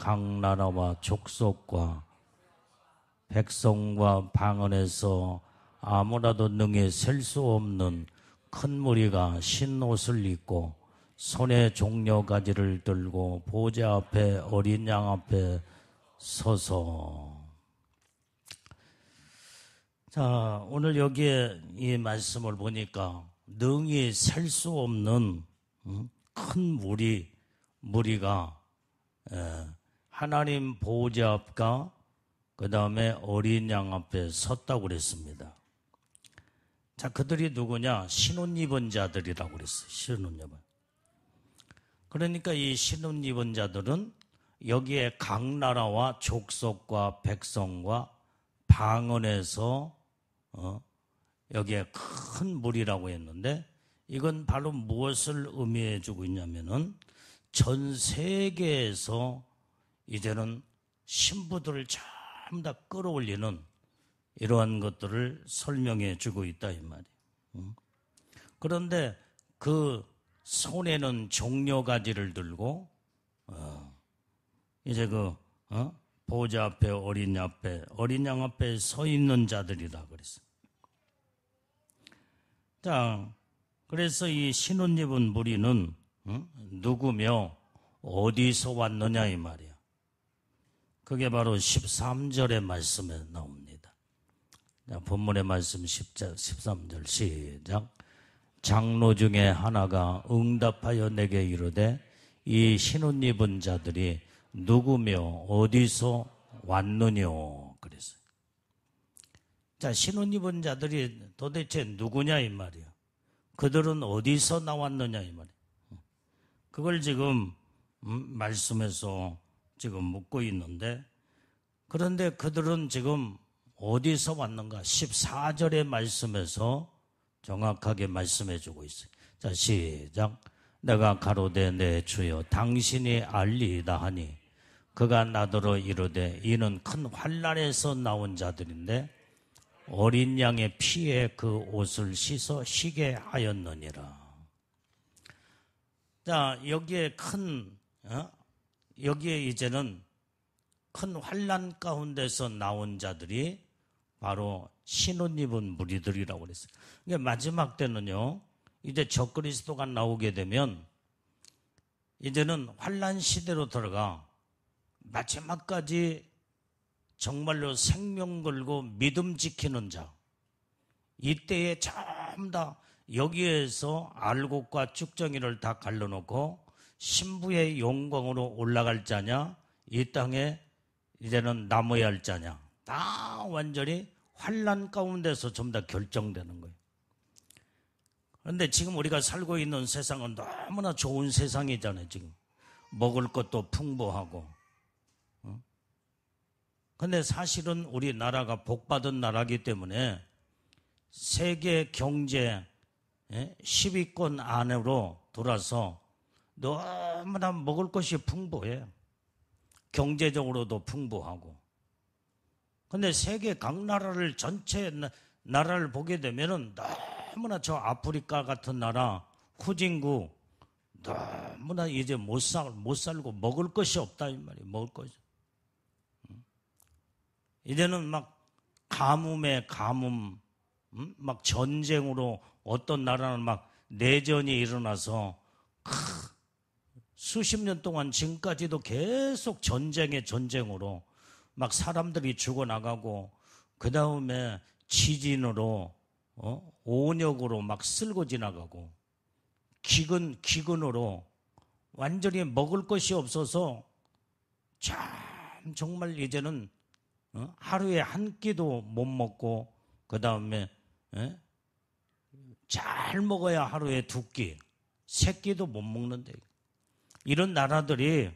각 나라와 족속과 백성과 방언에서 아무라도 능히 셀 수 없는 큰 무리가 흰 옷을 입고 손에 종려가지를 들고 보좌 앞에 어린 양 앞에 서서. 자, 오늘 여기에 이 말씀을 보니까 능히 셀 수 없는 큰 무리가 하나님 보좌 앞과 그 다음에 어린 양 앞에 섰다고 그랬습니다. 자, 그들이 누구냐? 신혼 입은 자들이라고 그랬어요. 신혼 입은. 그러니까 이 신혼 입은 자들은 여기에 각 나라와 족속과 백성과 방언에서 여기에 큰 무리라고 했는데, 이건 바로 무엇을 의미해 주고 있냐면은 전 세계에서 이제는 신부들을 전부 다 끌어올리는 이러한 것들을 설명해 주고 있다 이 말이에요. 그런데 그 손에는 종려가지를 들고 이제 보좌 앞에 어린 양 앞에 서 있는 자들이다 그랬어요. 자, 그래서 이 신혼 입은 무리는 누구며 어디서 왔느냐 이 말이야. 그게 바로 13절의 말씀에 나옵니다. 자, 본문의 말씀 13절 시작. 장로 중에 하나가 응답하여 내게 이르되 이 신혼 입은 자들이 누구며 어디서 왔느뇨 그랬어요. 자, 신혼 입은 자들이 도대체 누구냐 이 말이야. 그들은 어디서 나왔느냐 이 말이야. 그걸 지금 말씀에서 지금 묻고 있는데, 그런데 그들은 지금 어디서 왔는가? 14절의 말씀에서 정확하게 말씀해 주고 있어요. 자, 시작. 내가 가로되 내 주여 당신이 알리이다 하니 그가 나더러 이르되 이는 큰 환난에서 나온 자들인데 어린 양의 피에 그 옷을 씻어 쉬게 하였느니라. 자, 여기에 이제는 큰 환난 가운데서 나온 자들이 바로 신혼 입은 무리들이라고 그랬어요. 그러니까 마지막 때는요, 이제 적그리스도가 나오게 되면 이제는 환난 시대로 들어가 마지막까지 정말로 생명 걸고 믿음 지키는 자, 이때에 전부 다 여기에서 알곡과 쭉정이를 다 갈라놓고 신부의 영광으로 올라갈 자냐, 이 땅에 이제는 남아야 할 자냐, 다 완전히 환난 가운데서 전부 다 결정되는 거예요. 그런데 지금 우리가 살고 있는 세상은 너무나 좋은 세상이잖아요. 지금 먹을 것도 풍부하고. 그런데 사실은 우리나라가 복받은 나라이기 때문에 세계 경제 10위권 안으로 돌아서 너무나 먹을 것이 풍부해요. 경제적으로도 풍부하고. 그런데 세계 각 나라를 전체 나라를 보게 되면은 너무나 저 아프리카 같은 나라 후진국 너무나 이제 못 살고 먹을 것이 없다 이 말이에요. 먹을 것이. 이제는 막 가뭄에 가뭄, 막 전쟁으로 어떤 나라는 막 내전이 일어나서 수십 년 동안 지금까지도 계속 전쟁으로 막 사람들이 죽어나가고, 그 다음에 지진으로 온역으로 막 쓸고 지나가고, 기근으로 완전히 먹을 것이 없어서 참 정말 이제는 하루에 한 끼도 못 먹고, 그 다음에 잘 먹어야 하루에 두 끼, 세 끼도 못 먹는데, 이런 나라들이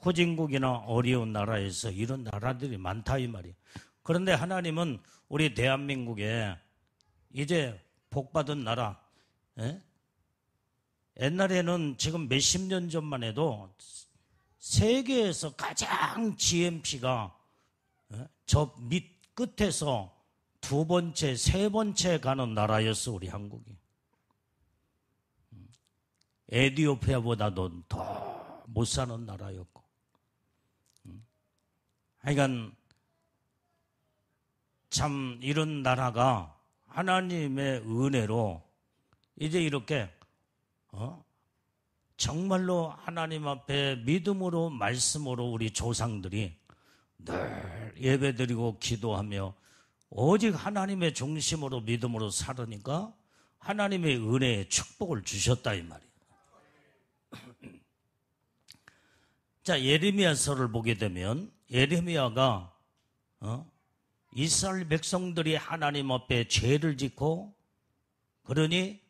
후진국이나 어려운 나라에서 이런 나라들이 많다 이 말이에요. 그런데 하나님은 우리 대한민국에 이제 복받은 나라, 옛날에는 지금 몇십 년 전만 해도 세계에서 가장 GNP가 저 밑 끝에서 두 번째, 세 번째 가는 나라였어, 우리 한국이. 에티오피아보다도 더 못 사는 나라였고. 하여간 참 이런 나라가 하나님의 은혜로 이제 이렇게 정말로 하나님 앞에 믿음으로 말씀으로 우리 조상들이 늘 예배드리고 기도하며 오직 하나님의 중심으로 믿음으로 살으니까 하나님의 은혜의 축복을 주셨다 이 말이에요. 자, 예레미야서를 보게 되면 예레미야가 이스라엘 백성들이 하나님 앞에 죄를 짓고 그러니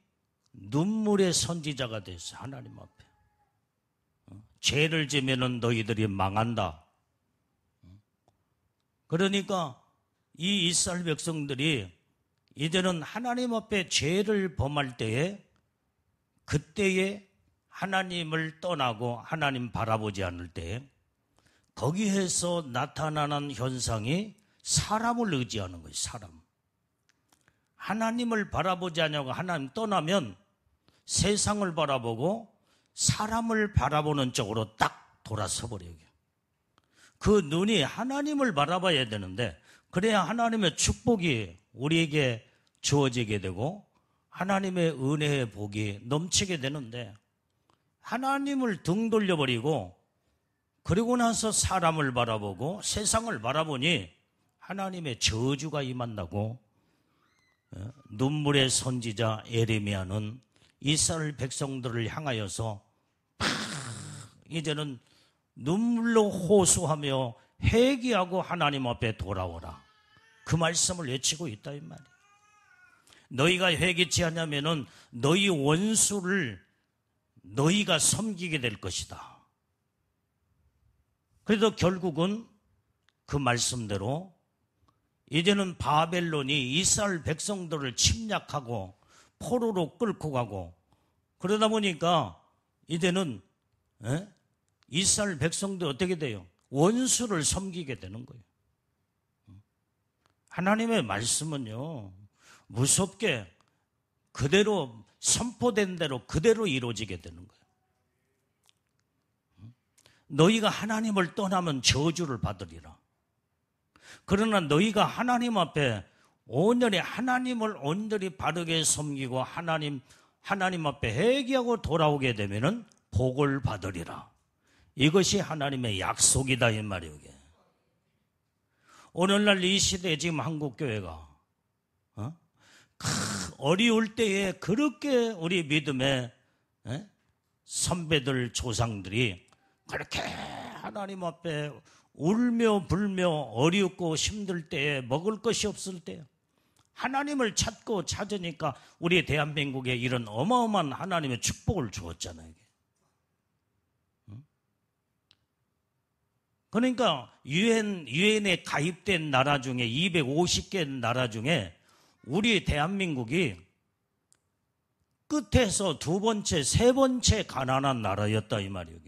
눈물의 선지자가 됐어. 하나님 앞에 죄를 지면은 너희들이 망한다. 그러니까 이 이스라엘 백성들이 이제는 하나님 앞에 죄를 범할 때에 그때에 하나님을 떠나고 하나님 바라보지 않을 때 거기에서 나타나는 현상이 사람을 의지하는 거예요. 사람. 하나님을 바라보지 않냐고 하나님 떠나면 세상을 바라보고 사람을 바라보는 쪽으로 딱 돌아서 버려요. 그 눈이 하나님을 바라봐야 되는데 그래야 하나님의 축복이 우리에게 주어지게 되고 하나님의 은혜의 복이 넘치게 되는데 하나님을 등 돌려버리고 그리고 나서 사람을 바라보고 세상을 바라보니 하나님의 저주가 임한다고 눈물의 선지자 예레미야는 이스라엘 백성들을 향하여서 이제는 눈물로 호소하며 회개하고 하나님 앞에 돌아오라. 그 말씀을 외치고 있다 이 말이에요. 너희가 회개치 않냐면은 너희 원수를 너희가 섬기게 될 것이다. 그래도 결국은 그 말씀대로 이제는 바벨론이 이스라엘 백성들을 침략하고 포로로 끌고 가고 그러다 보니까 이제는 이스라엘 백성들 어떻게 돼요? 원수를 섬기게 되는 거예요. 하나님의 말씀은요 무섭게 그대로 선포된 대로 그대로 이루어지게 되는 거예요. 너희가 하나님을 떠나면 저주를 받으리라. 그러나 너희가 하나님 앞에 온전히 하나님을 온전히 바르게 섬기고 하나님 앞에 회개하고 돌아오게 되면은 복을 받으리라. 이것이 하나님의 약속이다 이 말이에요. 오늘날 이 시대에 지금 한국교회가 어려울 때에 그렇게 우리 믿음의 선배들 조상들이 그렇게 하나님 앞에 울며 불며 어렵고 힘들 때에 먹을 것이 없을 때 하나님을 찾고 찾으니까 우리 대한민국에 이런 어마어마한 하나님의 축복을 주었잖아요. 그러니까 유엔에 가입된 나라 중에 250개 나라 중에 우리 대한민국이 끝에서 두 번째, 세 번째 가난한 나라였다 이 말이에요.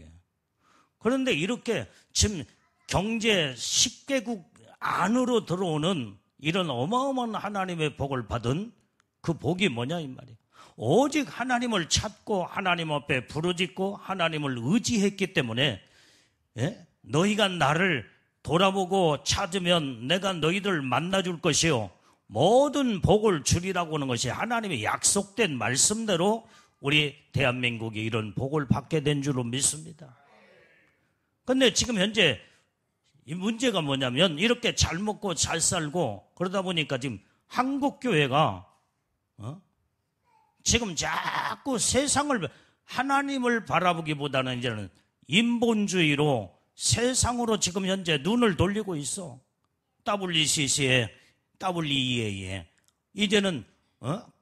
그런데 이렇게 지금 경제 10개국 안으로 들어오는 이런 어마어마한 하나님의 복을 받은 그 복이 뭐냐 이 말이에요. 오직 하나님을 찾고 하나님 앞에 부르짖고 하나님을 의지했기 때문에 너희가 나를 돌아보고 찾으면 내가 너희들 만나줄 것이요 모든 복을 주리라고 하는 것이 하나님의 약속된 말씀대로 우리 대한민국이 이런 복을 받게 된 줄로 믿습니다. 그런데 지금 현재 이 문제가 뭐냐면 이렇게 잘 먹고 잘 살고 그러다 보니까 지금 한국교회가 지금 자꾸 세상을 하나님을 바라보기보다는 이제는 인본주의로 세상으로 지금 현재 눈을 돌리고 있어. WCC에 WEA에 이제는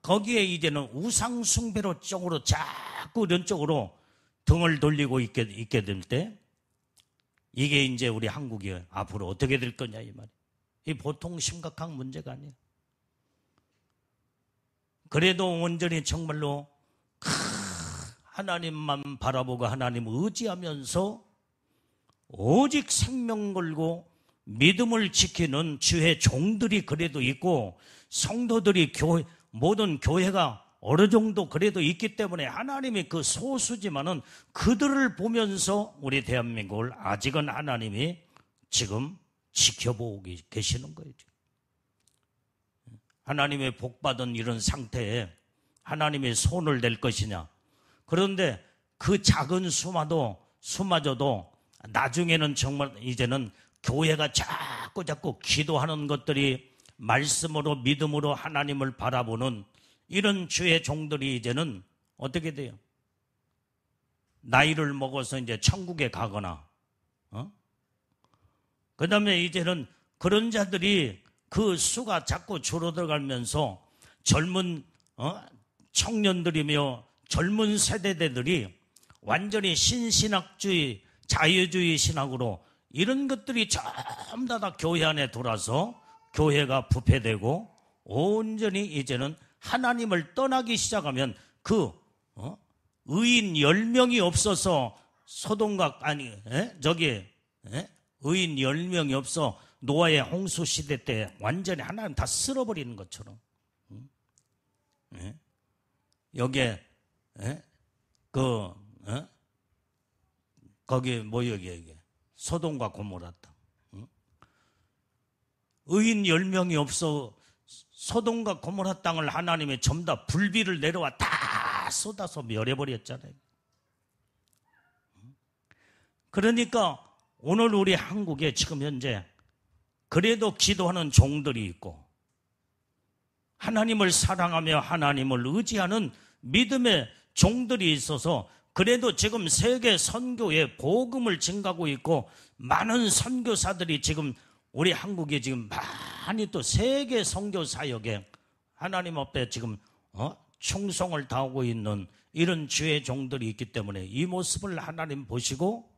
거기에 이제는 우상 숭배로 쪽으로 자꾸 이런 쪽으로 등을 돌리고 있게 될 때 이게 이제 우리 한국이 앞으로 어떻게 될 거냐 이 말이에요. 이 보통 심각한 문제가 아니에요. 그래도 온전히 정말로 하나님만 바라보고 하나님 의지하면서 오직 생명 걸고 믿음을 지키는 주의 종들이 그래도 있고 성도들이 모든 교회가 어느 정도 그래도 있기 때문에 하나님이 그 소수지만은 그들을 보면서 우리 대한민국을 아직은 하나님이 지금 지켜보고 계시는 거예요. 하나님의 복받은 이런 상태에 하나님의 손을 댈 것이냐. 그런데 그 작은 수마저도 나중에는 정말 이제는 교회가 자꾸 기도하는 것들이 말씀으로 믿음으로 하나님을 바라보는 이런 주의 종들이 이제는 어떻게 돼요? 나이를 먹어서 이제 천국에 가거나, 그 다음에 이제는 그런 자들이 그 수가 자꾸 줄어들어가면서 젊은 청년들이며 젊은 세대들이 완전히 신신학주의, 자유주의 신학으로 이런 것들이 전부 다 교회 안에 들어와서 교회가 부패되고 온전히 이제는 하나님을 떠나기 시작하면 그 의인 10명이 없어서 소돔과 의인 10명이 없어 노아의 홍수 시대 때 완전히 하나님 다 쓸어버리는 것처럼 여기에 거기 여기 소돔과 고모라 땅 의인 10명이 없어 소돔과 고모라 땅을 하나님의 전부 다 불비를 내려와 다 쏟아서 멸해버렸잖아요. 그러니까 오늘 우리 한국에 지금 현재 그래도 기도하는 종들이 있고 하나님을 사랑하며 하나님을 의지하는 믿음의 종들이 있어서 그래도 지금 세계 선교에 복음을 증가하고 있고 많은 선교사들이 지금 우리 한국에 지금 많이 또 세계 선교 사역에 하나님 앞에 지금 충성을 다하고 있는 이런 주의 종들이 있기 때문에 이 모습을 하나님 보시고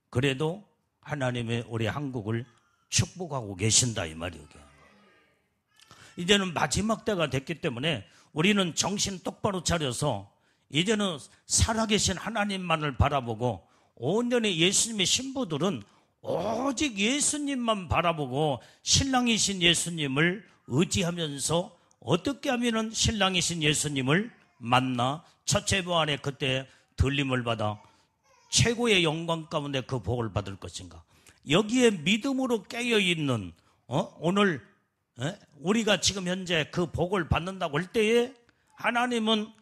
그래도 하나님의 우리 한국을 축복하고 계신다 이 말이에요. 이제는 마지막 때가 됐기 때문에 우리는 정신 똑바로 차려서 이제는 살아계신 하나님만을 바라보고 온전히 예수님의 신부들은 오직 예수님만 바라보고 신랑이신 예수님을 의지하면서 어떻게 하면 신랑이신 예수님을 만나 첫째 부활에 그때 들림을 받아 최고의 영광 가운데 그 복을 받을 것인가. 여기에 믿음으로 깨어있는 오늘 우리가 지금 현재 그 복을 받는다고 할 때에 하나님은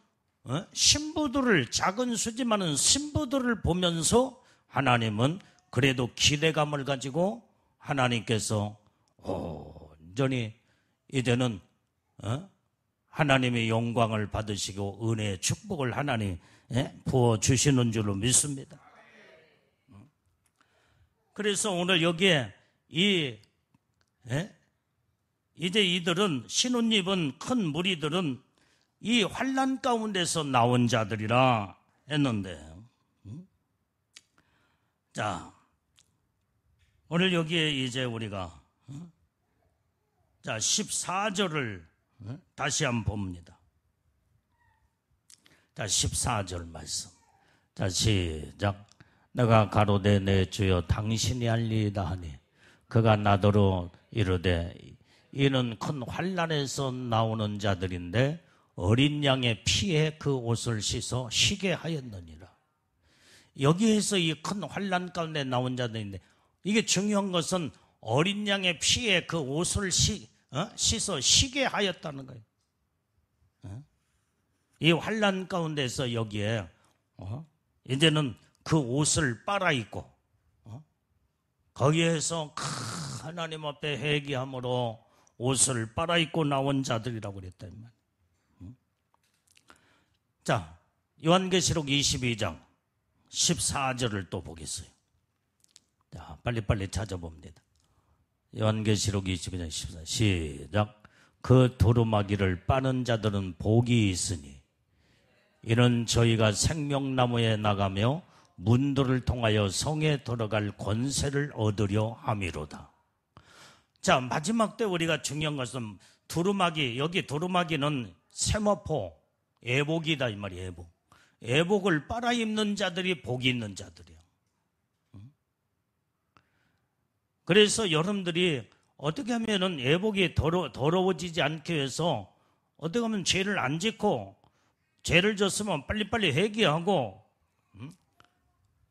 신부들을 작은 수지만은 신부들을 보면서 하나님은 그래도 기대감을 가지고 하나님께서 온전히 이제는 하나님의 영광을 받으시고 은혜의 축복을 하나님 부어주시는 줄로 믿습니다. 그래서 오늘 여기에 이제 이들은 신혼 입은 큰 무리들은 이 환난 가운데서 나온 자들이라 했는데 자 오늘 여기에 이제 우리가 자 14절을 다시 한번 봅니다. 자 14절 말씀 자 시작. 내가 가로되 내 주여 당신이 알리이다 하니 그가 나더러 이르되 이는 큰 환난에서 나오는 자들인데 어린 양의 피에 그 옷을 씻어 쉬게 하였느니라. 여기에서 이 큰 환난 가운데 나온 자들인데 이게 중요한 것은 어린 양의 피에 그 옷을 씻어 쉬게 하였다는 거예요. 이 환난 가운데서 여기에 이제는 그 옷을 빨아입고 거기에서 하나님 앞에 회개함으로 옷을 빨아입고 나온 자들이라고 그랬다. 자, 요한계시록 22장 14절을 또 보겠어요. 자, 빨리빨리 찾아봅니다. 요한계시록 22장 14절 시작. 그 두루마기를 빠는 자들은 복이 있으니 이는 저희가 생명나무에 나가며 문들을 통하여 성에 들어갈 권세를 얻으려 함이로다. 자, 마지막 때 우리가 중요한 것은 두루마기, 여기 두루마기는 세마포, 애복이다 이 말이에요. 애복. 애복을 빨아입는 자들이 복이 있는 자들이에요. 그래서 여러분들이 어떻게 하면은 애복이 더러워지지 않게 해서 어떻게 하면 죄를 안 짓고 죄를 졌으면 빨리빨리 회개하고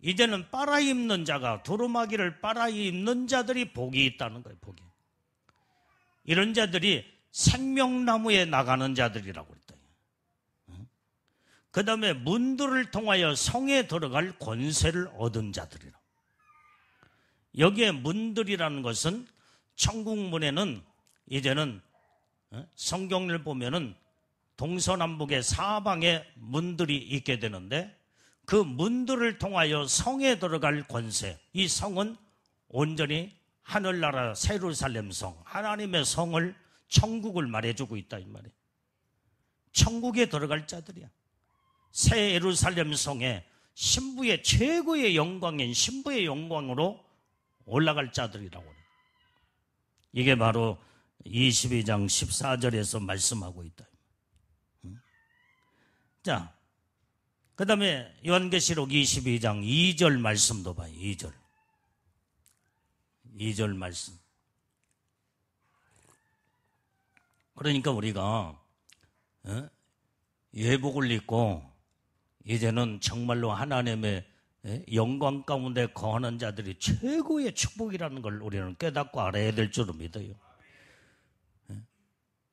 이제는 빨아입는 자가, 두루마기를 빨아입는 자들이 복이 있다는 거예요. 복이. 이런 자들이 생명나무에 나가는 자들이라고 그랬다. 그 다음에 문들을 통하여 성에 들어갈 권세를 얻은 자들이라. 여기에 문들이라는 것은 천국 문에는 이제는 성경을 보면은 동서남북의 사방에 문들이 있게 되는데, 그 문들을 통하여 성에 들어갈 권세, 이 성은 온전히 하늘나라 예루살렘 성, 하나님의 성을, 천국을 말해주고 있다 이 말이에요. 천국에 들어갈 자들이야. 새 예루살렘 성에 신부의 최고의 영광인 신부의 영광으로 올라갈 자들이라고 해요. 이게 바로 22장 14절에서 말씀하고 있다. 자, 그 다음에 요한계시록 22장 2절 말씀도 봐요. 2절 말씀. 그러니까 우리가 예복을 입고 이제는 정말로 하나님의 영광 가운데 거하는 자들이 최고의 축복이라는 걸 우리는 깨닫고 알아야 될 줄로 믿어요.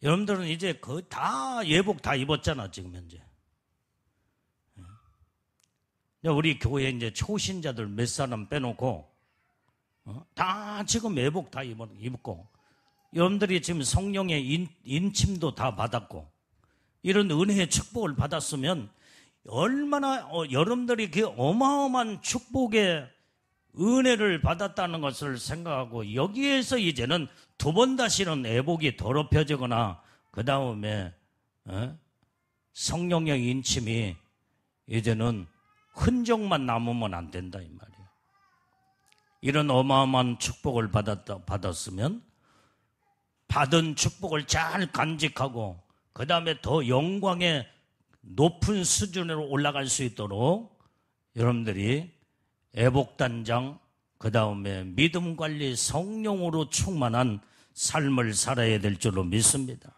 여러분들은 이제 거의 다 예복 다 입었잖아, 지금 현재. 우리 교회 이제 초신자들 몇 사람 빼놓고 다 지금 예복 다 입고, 여러분들이 지금 성령의 인침도 다 받았고, 이런 은혜의 축복을 받았으면 얼마나 여러분들이 그 어마어마한 축복의 은혜를 받았다는 것을 생각하고, 여기에서 이제는 두 번 다시는 예복이 더럽혀지거나 그 다음에 성령의 인침이 이제는 흔적만 남으면 안 된다 이 말이에요. 이런 어마어마한 축복을 받았으면 받은 축복을 잘 간직하고 그 다음에 더 영광의 높은 수준으로 올라갈 수 있도록 여러분들이 애복단장, 그 다음에 믿음관리, 성령으로 충만한 삶을 살아야 될 줄로 믿습니다.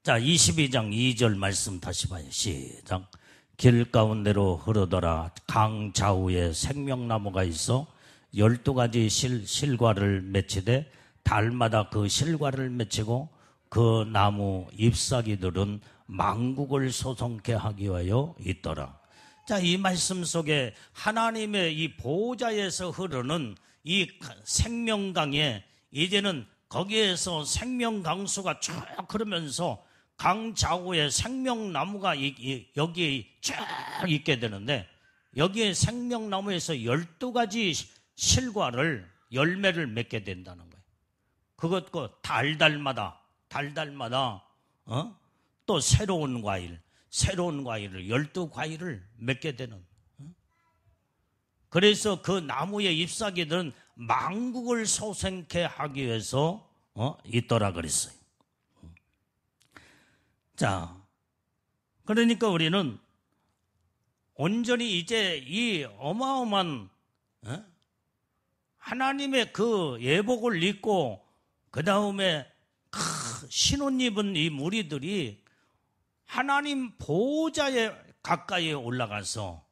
자, 22장 2절 말씀 다시 봐요. 시작. 길 가운데로 흐르더라. 강 좌우에 생명나무가 있어 12가지 실과를 맺히되 달마다 그 실과를 맺히고 그 나무 잎사귀들은 만국을 소송케 하기 위하여 있더라. 자, 이 말씀 속에 하나님의 이 보호자에서 흐르는 이 생명강에 이제는 거기에서 생명강수가 쭉 흐르면서 강 좌우에 생명나무가 여기에 쫙 있게 되는데, 여기에 생명나무에서 12가지 실과를, 열매를 맺게 된다는 거예요. 그것과 달달마다 또 새로운 과일을 12과일을 맺게 되는. 그래서 그 나무의 잎사귀들은 만국을 소생케 하기 위해서 있더라 그랬어요. 자, 그러니까 우리는 온전히 이제 이 어마어마한 하나님의 그 예복을 입고 그 다음에 신옷 입은 이 무리들이 하나님 보호자의 가까이에 올라가서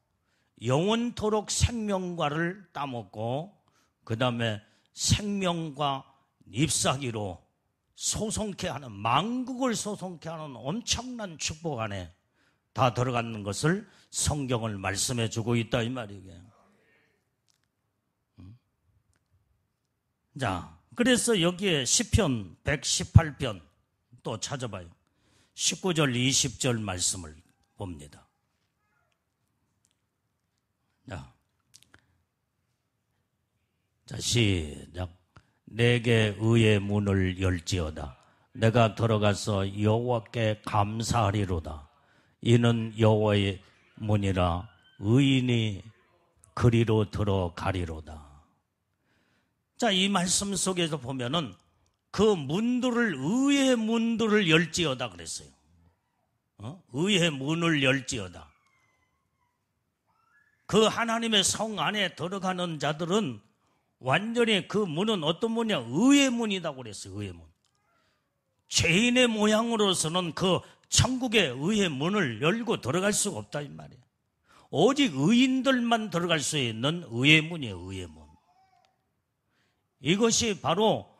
영원토록 생명과를 따먹고 그 다음에 생명과 잎사귀로 소송케 하는, 만국을 소송케 하는 엄청난 축복 안에 다 들어가는 것을 성경을 말씀해 주고 있다 이 말이에요. 자, 그래서 여기에 시편 118편 또 찾아봐요. 19절 20절 말씀을 봅니다. 자, 시작. 내게 의의 문을 열지어다. 내가 들어가서 여호와께 감사하리로다. 이는 여호와의 문이라 의인이 그리로 들어가리로다. 자, 이 말씀 속에서 보면은 그 문들을, 의의 문들을 열지어다 그랬어요. 의의 문을 열지어다. 그 하나님의 성 안에 들어가는 자들은 완전히 그 문은 어떤 문이야? 의의 문이라고 그랬어요. 의의 문. 죄인의 모양으로서는 그 천국의 의의 문을 열고 들어갈 수가 없다 이 말이에요. 오직 의인들만 들어갈 수 있는 의의 문이에요. 의의 문. 이것이 바로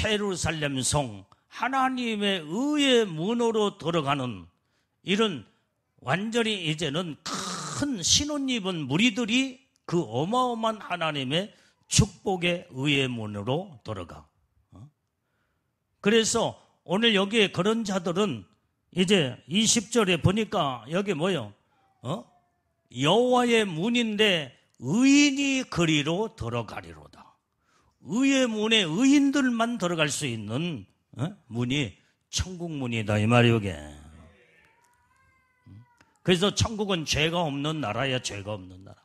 예루살렘 성 하나님의 의의 문으로 들어가는 이런 완전히 이제는 큰 신혼 입은 무리들이 그 어마어마한 하나님의 축복의 의의 문으로 들어가. 그래서 오늘 여기에 그런 자들은 이제 20절에 보니까 여기 뭐요? 여호와의 문인데 의인이 그리로 들어가리로다. 의의 문에 의인들만 들어갈 수 있는 문이 천국 문이다 이 말이요. 그래서 천국은 죄가 없는 나라야. 죄가 없는 나라.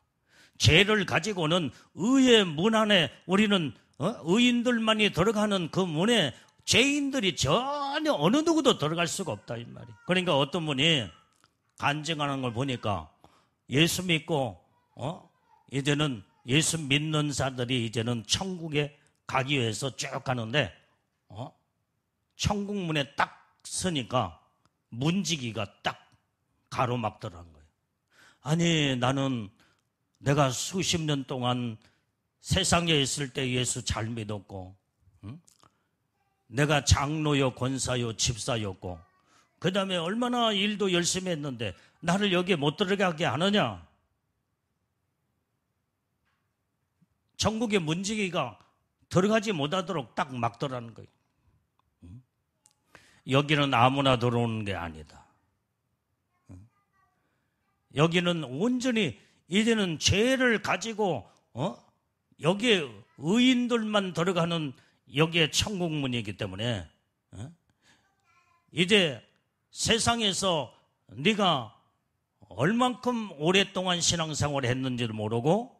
죄를 가지고는 의의 문 안에 우리는 의인들만이 들어가는 그 문에 죄인들이 전혀 어느 누구도 들어갈 수가 없다 이 말이. 그러니까 어떤 분이 간증하는 걸 보니까 예수 믿고 이제는 예수 믿는 자들이 이제는 천국에 가기 위해서 쭉 가는데 천국 문에 딱 서니까 문지기가 딱 가로막더라는 거예요. 아니 나는 내가 수십 년 동안 세상에 있을 때 예수 잘 믿었고 내가 장로요 권사요 집사였고 그 다음에 얼마나 일도 열심히 했는데 나를 여기에 못 들어가게 하느냐. 천국의 문지기가 들어가지 못하도록 딱 막더라는 거예요. 여기는 아무나 들어오는 게 아니다. 여기는 온전히 이제는 죄를 가지고 여기에 의인들만 들어가는 여기에 천국문이기 때문에 이제 세상에서 네가 얼만큼 오랫동안 신앙생활을 했는지를 모르고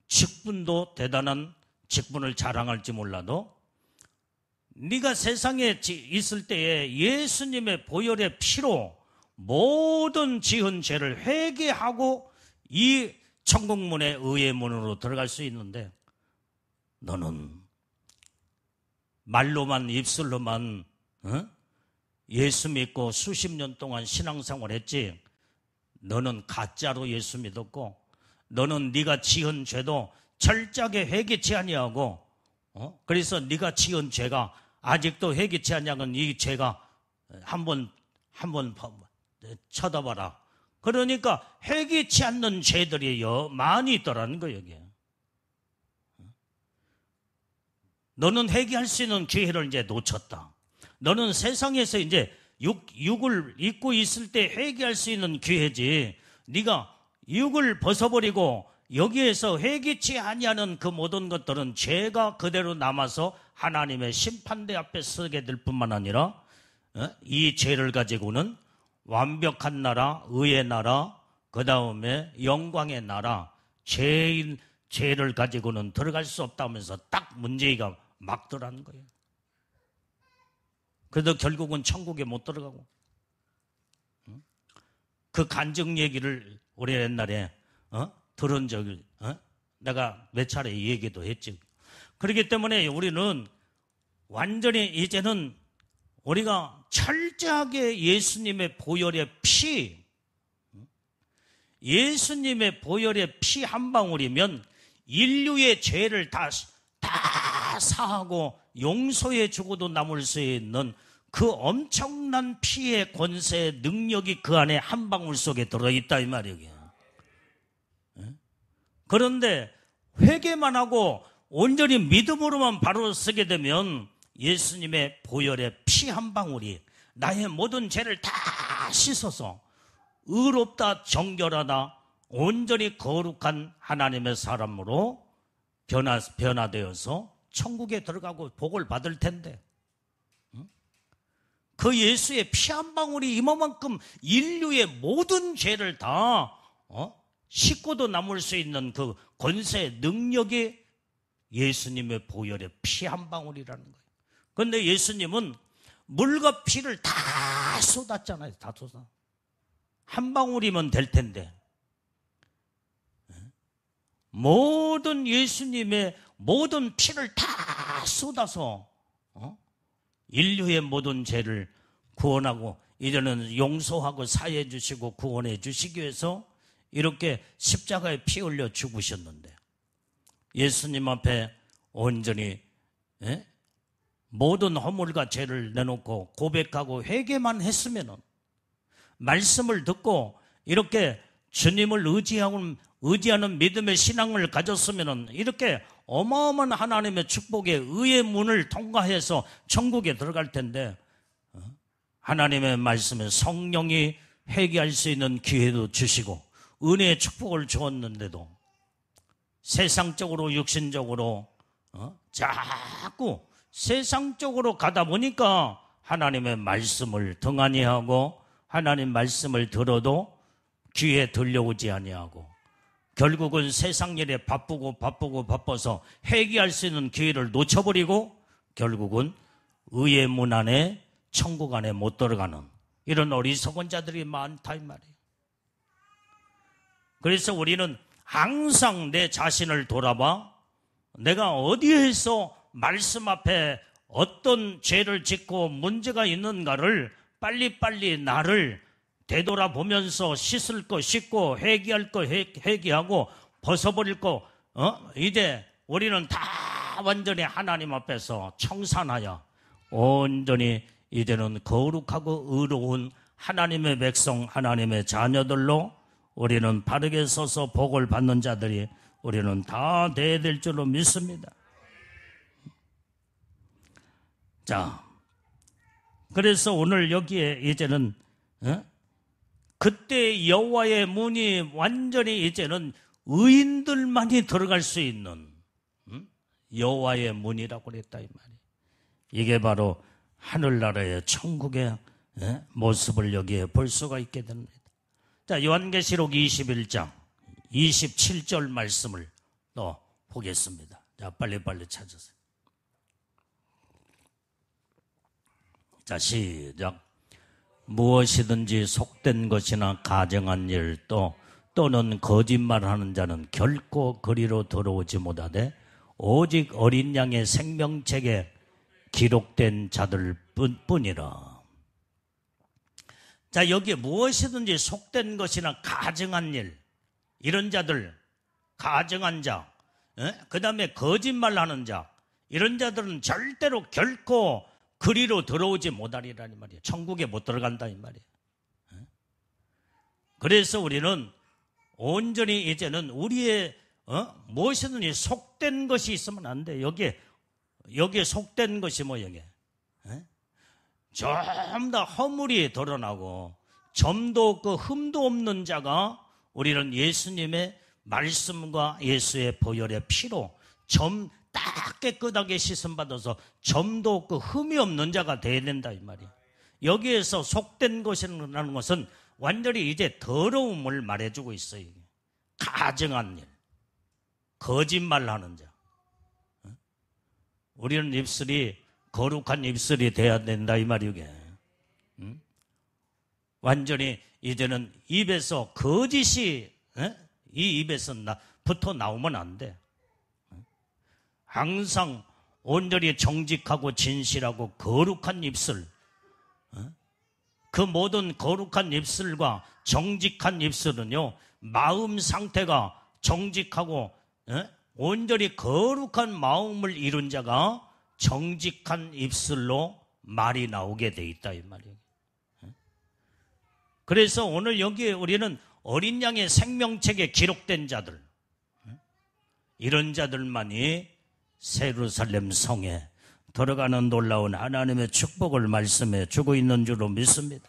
직분도 대단한 직분을 자랑할지 몰라도 네가 세상에 있을 때에 예수님의 보혈의 피로 모든 지은 죄를 회개하고 이 천국문의 의의 문으로 들어갈 수 있는데 너는 말로만 입술로만 예수 믿고 수십 년 동안 신앙생활 했지 너는 가짜로 예수 믿었고 너는 네가 지은 죄도 철저하게 회개치 아니하고 그래서 네가 지은 죄가 아직도 회개치 아니하는 이 죄가 한번 쳐다봐라. 그러니까 회개치 않는 죄들이 많이 있더라는 거예요. 여기에. 너는 회개할 수 있는 기회를 이제 놓쳤다. 너는 세상에서 이제 육을 입고 있을 때 회개할 수 있는 기회지. 네가 육을 벗어버리고 여기에서 회개치 아니하는 그 모든 것들은 죄가 그대로 남아서 하나님의 심판대 앞에 서게 될 뿐만 아니라 이 죄를 가지고는 완벽한 나라, 의의 나라, 그 다음에 영광의 나라, 죄를 가지고는 들어갈 수 없다면서 딱 문제가 막더라는 거예요. 그래도 결국은 천국에 못 들어가고 그 간증 얘기를 우리 옛날에 들은 적을 내가 몇 차례 얘기도 했지. 그렇기 때문에 우리는 완전히 이제는 우리가 철저하게 예수님의 보혈의 피, 예수님의 보혈의 피 한 방울이면 인류의 죄를 다 사하고 용서해 주고도 남을 수 있는 그 엄청난 피의 권세의 능력이 그 안에 한 방울 속에 들어있다 이 말이에요. 그런데 회개만 하고 온전히 믿음으로만 바로 서게 되면 예수님의 보혈의 피 한 방울이 나의 모든 죄를 다 씻어서 의롭다 정결하다 온전히 거룩한 하나님의 사람으로 변화되어서 천국에 들어가고 복을 받을 텐데 그 예수의 피 한 방울이 이만큼 인류의 모든 죄를 다 씻고도 남을 수 있는 그 권세의 능력이 예수님의 보혈의 피 한 방울이라는 거예요. 그런데 예수님은 물과 피를 다 쏟았잖아요. 다 쏟아. 한 방울이면 될 텐데 모든 예수님의 모든 피를 다 쏟아서 인류의 모든 죄를 구원하고 이제는 용서하고 사해 주시고 구원해 주시기 위해서 이렇게 십자가에 피 흘려 죽으셨는데 예수님 앞에 온전히 모든 허물과 죄를 내놓고 고백하고 회개만 했으면은, 말씀을 듣고 이렇게 주님을 의지하는 믿음의 신앙을 가졌으면은 이렇게 어마어마한 하나님의 축복의 의의 문을 통과해서 천국에 들어갈 텐데, 하나님의 말씀에 성령이 회개할 수 있는 기회도 주시고 은혜의 축복을 주었는데도 세상적으로 육신적으로 자꾸 세상적으로 가다 보니까 하나님의 말씀을 등한히 하고 하나님 말씀을 들어도 귀에 들려오지 아니하고 결국은 세상 일에 바빠서 회개할 수 있는 기회를 놓쳐버리고 결국은 의의 문 안에 천국 안에 못 들어가는 이런 어리석은 자들이 많다 이 말이에요. 그래서 우리는 항상 내 자신을 돌아봐 내가 어디에서 말씀 앞에 어떤 죄를 짓고 문제가 있는가를 빨리빨리 나를 되돌아보면서 씻을 거 씻고 회개할 거 회개하고 벗어버릴 거 이제 우리는 다 완전히 하나님 앞에서 청산하여 온전히 이제는 거룩하고 의로운 하나님의 백성 하나님의 자녀들로 우리는 바르게 서서 복을 받는 자들이 우리는 다 돼야 될 줄로 믿습니다. 자, 그래서 오늘 여기에 이제는 그때 여호와의 문이 완전히 이제는 의인들만이 들어갈 수 있는 여호와의 문이라고 그랬다 이 말이에요. 이게 바로 하늘나라의 천국의 모습을 여기에 볼 수가 있게 됩니다. 자, 요한계시록 21장 27절 말씀을 또 보겠습니다. 자, 빨리빨리 찾으세요. 자, 시작. 무엇이든지 속된 것이나 가정한 일 또는 거짓말하는 자는 결코 그리로 들어오지 못하되 오직 어린 양의 생명책에 기록된 자들 뿐이라. 자, 여기에 무엇이든지 속된 것이나 가정한 일, 이런 자들, 가정한 자, 그 다음에 거짓말하는 자, 이런 자들은 절대로 결코 그리로 들어오지 못하리라는 말이에요. 천국에 못 들어간다 이 말이에요. 그래서 우리는 온전히 이제는 우리의 무엇이든지 속된 것이 있으면 안 돼. 여기에 속된 것이 뭐예요? 좀 더 허물이 드러나고 점도 없고 흠도 없는 자가 우리는 예수님의 말씀과 예수의 보혈의 피로 딱 깨끗하게 씻음받아서 점도 없고 흠이 없는 자가 되어야 된다 이 말이에요. 여기에서 속된 것이라는 것은 완전히 이제 더러움을 말해주고 있어요. 가증한 일, 거짓말하는 자. 우리는 입술이 거룩한 입술이 돼야 된다 이 말이에요. 완전히 이제는 입에서 거짓이 이 입에서 붙어 나오면 안 돼. 항상 온전히 정직하고 진실하고 거룩한 입술, 그 모든 거룩한 입술과 정직한 입술은요, 마음 상태가 정직하고 온전히 거룩한 마음을 이룬 자가 정직한 입술로 말이 나오게 돼 있다 이 말이에요. 그래서 오늘 여기에 우리는 어린 양의 생명책에 기록된 자들, 이런 자들만이 예루살렘 성에 들어가는 놀라운 하나님의 축복을 말씀해 주고 있는 줄로 믿습니다.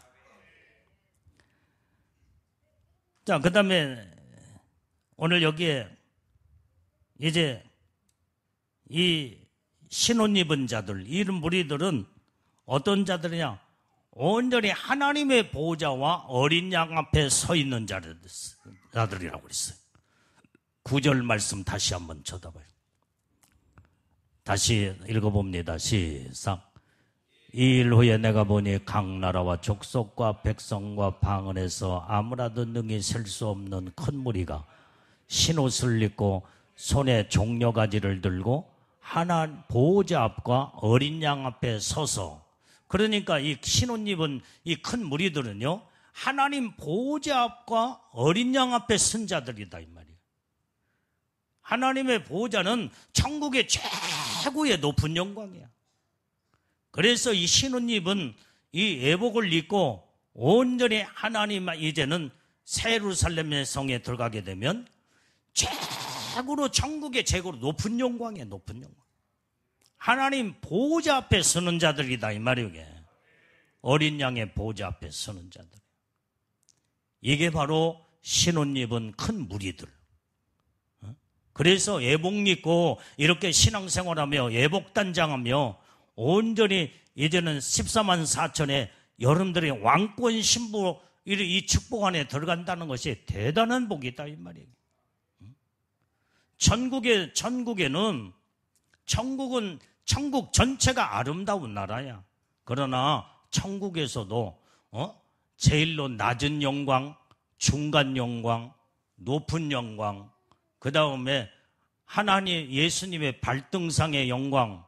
자, 그 다음에 오늘 여기에 이제 이 신혼 입은 자들, 이런 무리들은 어떤 자들이냐? 온전히 하나님의 보호자와 어린 양 앞에 서 있는 자들이라고 그랬어요. 9절 말씀 다시 한번 쳐다봐요. 다시 읽어봅니다. 시작. 이 일 후에 내가 보니 각 나라와 족속과 백성과 방언에서 아무라도 능히 셀 수 없는 큰 무리가 흰옷을 입고 손에 종려가지를 들고 하나 보호자 앞과 어린 양 앞에 서서, 그러니까 이 흰옷 입은 이 큰 무리들은요, 하나님 보호자 앞과 어린 양 앞에 선 자들이다 이 말이에요. 하나님의 보호자는 천국의 최고의 높은 영광이야. 그래서 이 신혼입은 이 예복을 입고 온전히 하나님 이제는 새 예루살렘의 성에 들어가게 되면 최고로 천국의 최고로 높은 영광이에요. 높은 영광. 하나님 보호자 앞에 서는 자들이다 이 말이에요. 이게. 어린 양의 보호자 앞에 서는 자들. 이게 바로 신혼 입은 큰 무리들. 그래서 예복 입고 이렇게 신앙생활하며 예복단장하며 온전히 이제는 14만 4천의 여러분들이 왕권 신부 이 축복 안에 들어간다는 것이 대단한 복이다 이 말이에요. 천국은 천국 전체가 아름다운 나라야. 그러나 천국에서도 제일로 낮은 영광, 중간 영광, 높은 영광, 그 다음에 하나님 예수님의 발등상의 영광,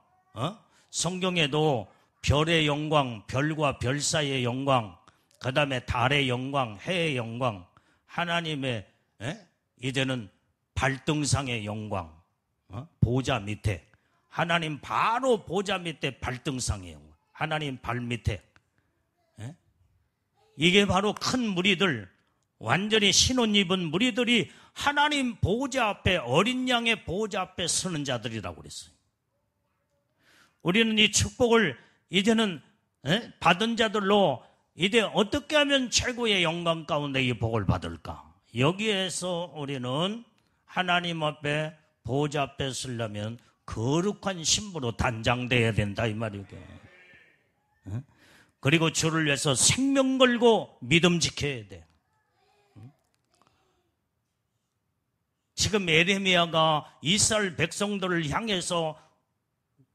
성경에도 별의 영광, 별과 별 사이의 영광, 그 다음에 달의 영광, 해의 영광, 하나님의 이제는 발등상의 영광, 보좌 밑에 하나님 바로 보좌 밑에 발등상의 영광, 하나님 발 밑에 이게 바로 큰 무리들, 완전히 신혼 입은 무리들이 하나님 보호자 앞에 어린 양의 보호자 앞에 서는 자들이라고 그랬어요. 우리는 이 축복을 이제는 받은 자들로 이제 어떻게 하면 최고의 영광 가운데 이 복을 받을까? 여기에서 우리는 하나님 앞에 보호자 앞에 서려면 거룩한 신부로 단장돼야 된다 이 말이에요. 그리고 주를 위해서 생명 걸고 믿음 지켜야 돼. 지금 에레미야가 이스라엘 백성들을 향해서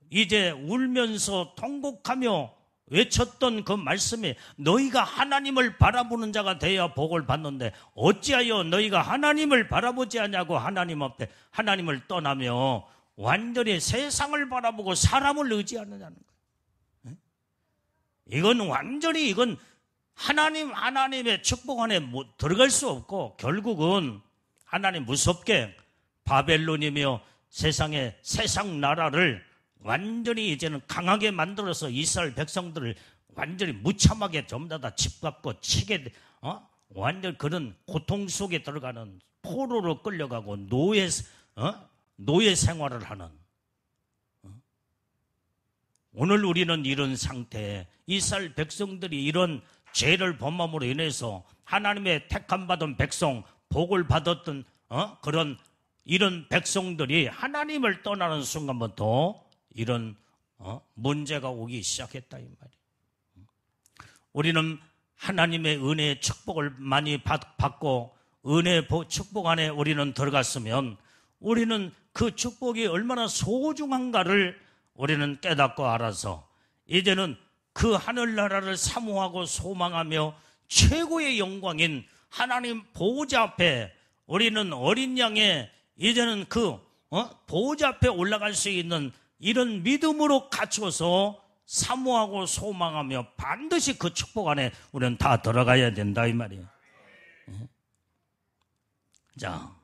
이제 울면서 통곡하며 외쳤던 그 말씀이 너희가 하나님을 바라보는 자가 되어야 복을 받는데 어찌하여 너희가 하나님을 바라보지 않냐고 하나님 앞에 하나님을 떠나며 완전히 세상을 바라보고 사람을 의지하느냐는 거예요. 이건 하나님의 축복 안에 들어갈 수 없고 결국은 하나님 무섭게 바벨론이며 세상 나라를 완전히 이제는 강하게 만들어서 이스라엘 백성들을 완전히 무참하게 전부 다 집값고 치게 완전 그런 고통 속에 들어가는 포로로 끌려가고 노예 생활을 하는 오늘 우리는 이런 상태에 이스라엘 백성들이 이런 죄를 범함으로 인해서 하나님의 택함받은 백성 복을 받았던 그런 이런 백성들이 하나님을 떠나는 순간부터 이런 문제가 오기 시작했다 이 말이에요. 우리는 하나님의 은혜의 축복을 많이 받고 은혜의 축복 안에 우리는 들어갔으면 우리는 그 축복이 얼마나 소중한가를 우리는 깨닫고 알아서 이제는 그 하늘나라를 사모하고 소망하며 최고의 영광인 하나님 보호자 앞에 우리는 어린 양의 이제는 그 보호자 앞에 올라갈 수 있는 이런 믿음으로 갖춰서 사모하고 소망하며 반드시 그 축복 안에 우리는 다 들어가야 된다 이 말이에요. 자,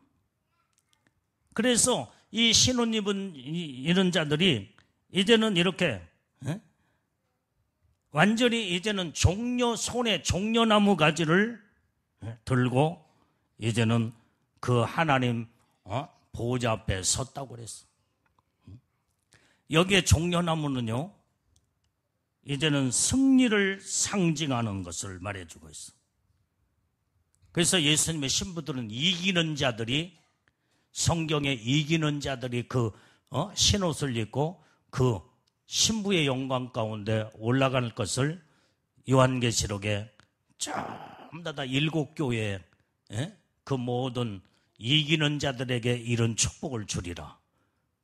그래서 이 신혼 입은 이런 자들이 이제는 이렇게 완전히 이제는 손에 종려나무 가지를 들고 이제는 그 하나님 보호자 앞에 섰다고 그랬어. 여기에 종려나무는요 이제는 승리를 상징하는 것을 말해주고 있어. 그래서 예수님의 신부들은 이기는 자들이 성경에 이기는 자들이 그 신옷을 입고 그 신부의 영광 가운데 올라갈 것을 요한계시록에 전부 다 7교회에 그 모든 이기는 자들에게 이런 축복을 주리라.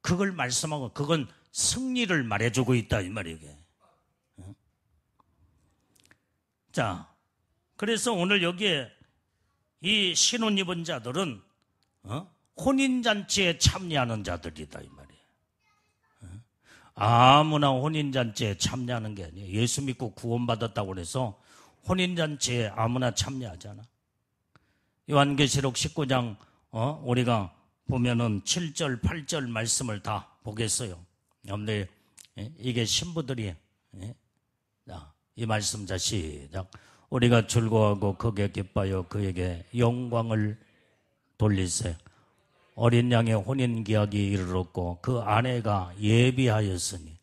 그걸 말씀하고 그건 승리를 말해주고 있다 이 말이에요. 자, 그래서 오늘 여기에 이 신혼 입은 자들은 혼인잔치에 참여하는 자들이다 이 말이에요. 아무나 혼인잔치에 참여하는 게 아니에요. 예수 믿고 구원받았다고 해서 혼인잔치에 아무나 참여하잖아. 요한계시록 19장 우리가 보면은 7절, 8절 말씀을 다 보겠어요. 근데 이게 신부들이 이 말씀 자 시작. 우리가 즐거워하고 크게 기뻐하여 그에게 영광을 돌리세. 어린 양의 혼인 기약이 이르렀고 그 아내가 예비하였으니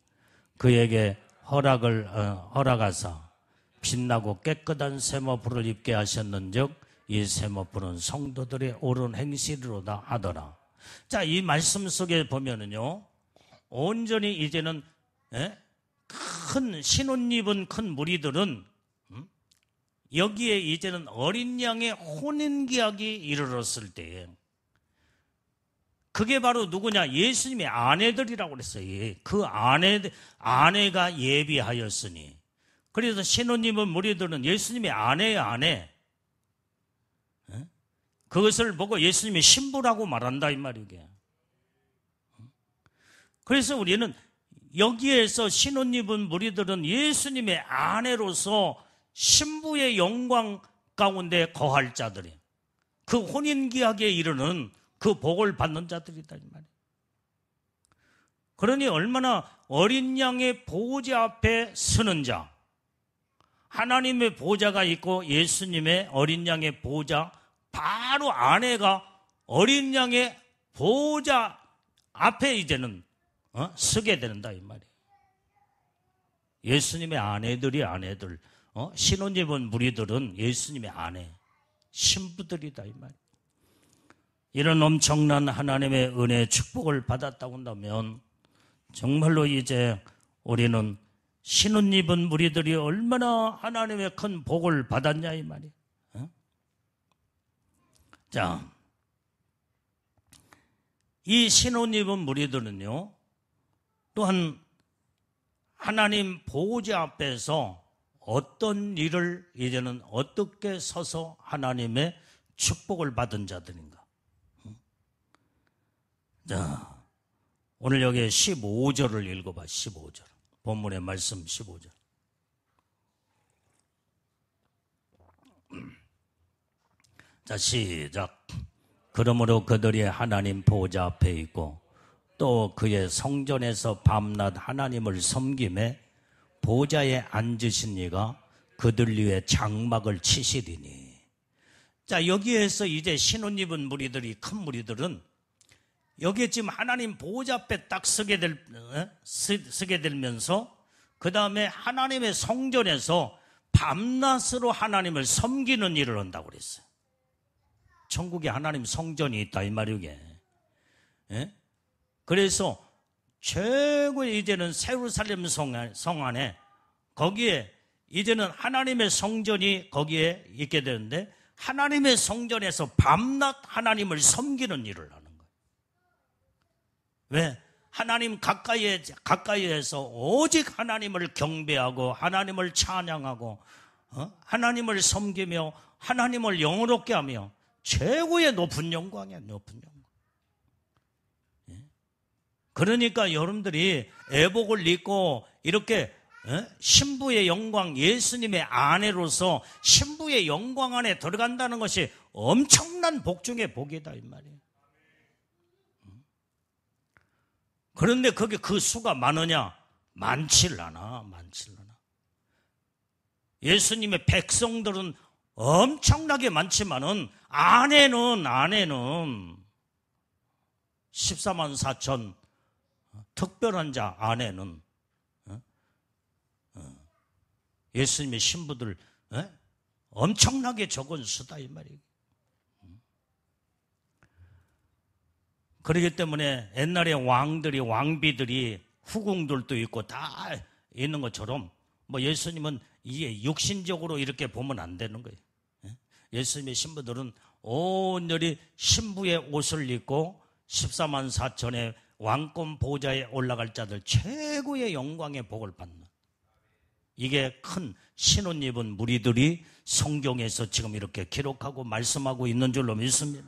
그에게 허락하사 빛나고 깨끗한 세마포를 입게 하셨는즉 이 세마포는 성도들의 옳은 행실이로다 하더라. 자, 이 말씀 속에 보면은요, 온전히 이제는 큰 신혼 입은 큰 무리들은 여기에 이제는 어린 양의 혼인 기약이 이르렀을 때에 그게 바로 누구냐? 예수님의 아내들이라고 그랬어요. 그 아내가 예비하였으니. 그래서 신혼 입은 무리들은 예수님의 아내의 아내. 그것을 보고 예수님의 신부라고 말한다 이 말이게. 그래서 우리는 여기에서 신혼 입은 무리들은 예수님의 아내로서 신부의 영광 가운데 거할 자들이, 그 혼인기약에 이르는 그 복을 받는 자들이다 이 말이에요. 그러니 얼마나 어린 양의 보좌 앞에 서는 자, 하나님의 보좌가 있고 예수님의 어린 양의 보좌, 바로 아내가 어린 양의 보좌 앞에 이제는 서게 된다 이 말이에요. 예수님의 아내들, 신혼 입은 무리들은 예수님의 아내, 신부들이다 이 말이에요. 이런 엄청난 하나님의 은혜의 축복을 받았다고 한다면 정말로 이제 우리는 신혼 입은 무리들이 얼마나 하나님의 큰 복을 받았냐 이 말이에요. 자, 이 신혼 입은 무리들은요, 또한 하나님 보호자 앞에서 어떤 일을 이제는 어떻게 서서 하나님의 축복을 받은 자들인가. 자, 오늘 여기 15절을 읽어봐. 15절 본문의 말씀 15절. 자, 시작. 그러므로 그들이 하나님 보호자 앞에 있고 또 그의 성전에서 밤낮 하나님을 섬김에 보좌에 앉으신 이가 그들 위에 장막을 치시리니. 자, 여기에서 이제 신혼 입은 무리들이, 큰 무리들은 여기에 지금 하나님 보호자 앞에 딱 서게 되면서 그 다음에 하나님의 성전에서 밤낮으로 하나님을 섬기는 일을 한다고 그랬어요. 천국에 하나님 성전이 있다 이 말이게. 그래서 최고의 이제는 예루살렘 성 안에 거기에 이제는 하나님의 성전이 거기에 있게 되는데 하나님의 성전에서 밤낮 하나님을 섬기는 일을 하는 거예요. 왜? 하나님 가까이에서 오직 하나님을 경배하고 하나님을 찬양하고 하나님을 섬기며 하나님을 영원롭게 하며 최고의 높은 영광이야, 높은 영광. 그러니까 여러분들이 애복을 입고 이렇게 신부의 영광, 예수님의 아내로서 신부의 영광 안에 들어간다는 것이 엄청난 복 중의 복이다 이 말이에요. 그런데 거기 그 수가 많으냐? 많질 않아. 예수님의 백성들은 엄청나게 많지만은 아내는 14만 4천 특별한 자 아내는 예수님의 신부들 엄청나게 적은 수다 이 말이에요. 그렇기 때문에 옛날에 왕비들이 후궁들도 있고 다 있는 것처럼 뭐 예수님은 이게 육신적으로 이렇게 보면 안 되는 거예요. 예수님의 신부들은 온전히 신부의 옷을 입고 14만 4천의 왕권 보좌에 올라갈 자들 최고의 영광의 복을 받는, 이게 큰 신혼 입은 무리들이 성경에서 지금 이렇게 기록하고 말씀하고 있는 줄로 믿습니다.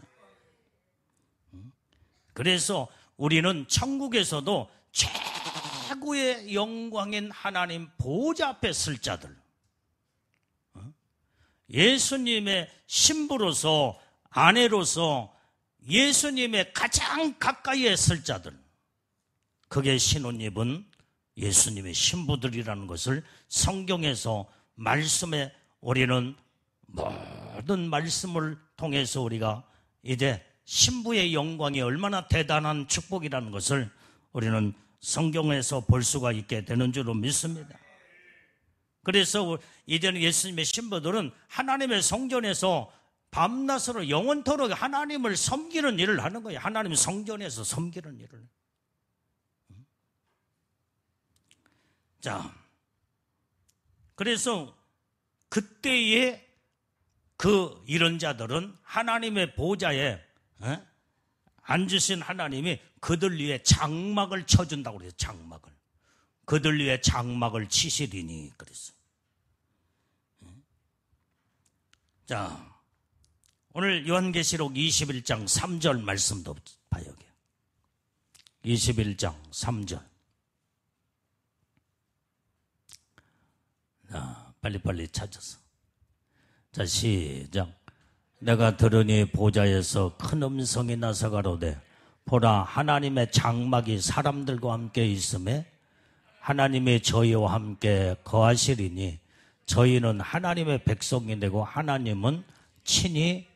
그래서 우리는 천국에서도 최고의 영광인 하나님 보좌 앞에 쓸 자들, 예수님의 신부로서, 아내로서 예수님의 가장 가까이에 설 자들, 그게 신혼입은 예수님의 신부들이라는 것을 성경에서 말씀에 우리는 모든 말씀을 통해서 우리가 이제 신부의 영광이 얼마나 대단한 축복이라는 것을 우리는 성경에서 볼 수가 있게 되는 줄로 믿습니다. 그래서 이제는 예수님의 신부들은 하나님의 성전에서 밤낮으로 영원토록 하나님을 섬기는 일을 하는 거예요. 하나님 성전에서 섬기는 일을. 자, 그래서 그때의 이런 자들은 하나님의 보좌에 앉으신 하나님이 그들 위에 장막을 쳐준다고 그래요. 장막을. 그들 위에 장막을 치시리니 그랬어요. 자, 오늘 요한계시록 21장 3절 말씀도 봐요. 21장 3절. 자, 빨리빨리 찾아서. 자, 시작. 내가 들으니 보좌에서 큰 음성이 나서 가로되 보라, 하나님의 장막이 사람들과 함께 있음에 하나님이 저희와 함께 거하시리니 저희는 하나님의 백성이 되고 하나님은 친히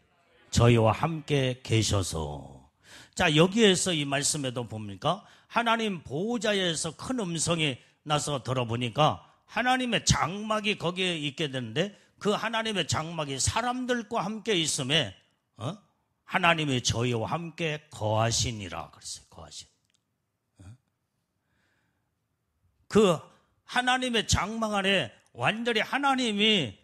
저희와 함께 계셔서. 자, 여기에서 이 말씀에도 봅니까? 하나님 보호자에서 큰 음성이 나서 들어보니까 하나님의 장막이 거기에 있게 되는데 그 하나님의 장막이 사람들과 함께 있음에 하나님이 저희와 함께 거하시니라 그랬어요. 거하신. 그 하나님의 장막 안에 완전히 하나님이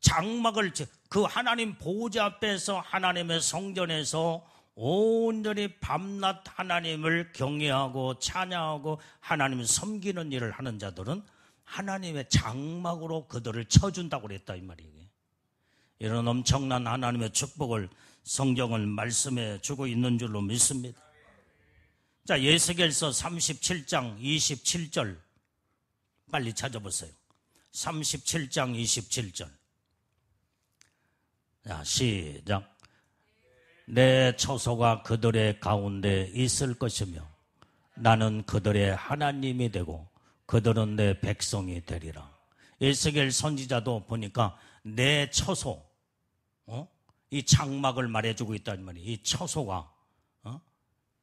장막을, 그 하나님 보호자 앞에서 하나님의 성전에서 온전히 밤낮 하나님을 경외하고 찬양하고 하나님을 섬기는 일을 하는 자들은 하나님의 장막으로 그들을 쳐준다고 그랬다 이 말이에요. 이런 엄청난 하나님의 축복을 성경을 말씀해 주고 있는 줄로 믿습니다. 자, 예수겔서 37장 27절 빨리 찾아보세요. 37장 27절. 자, 시작. 내 처소가 그들의 가운데 있을 것이며 나는 그들의 하나님이 되고 그들은 내 백성이 되리라. 에스겔 선지자도 보니까 내 처소, 이 장막을 말해주고 있다는 말이에요. 이 처소가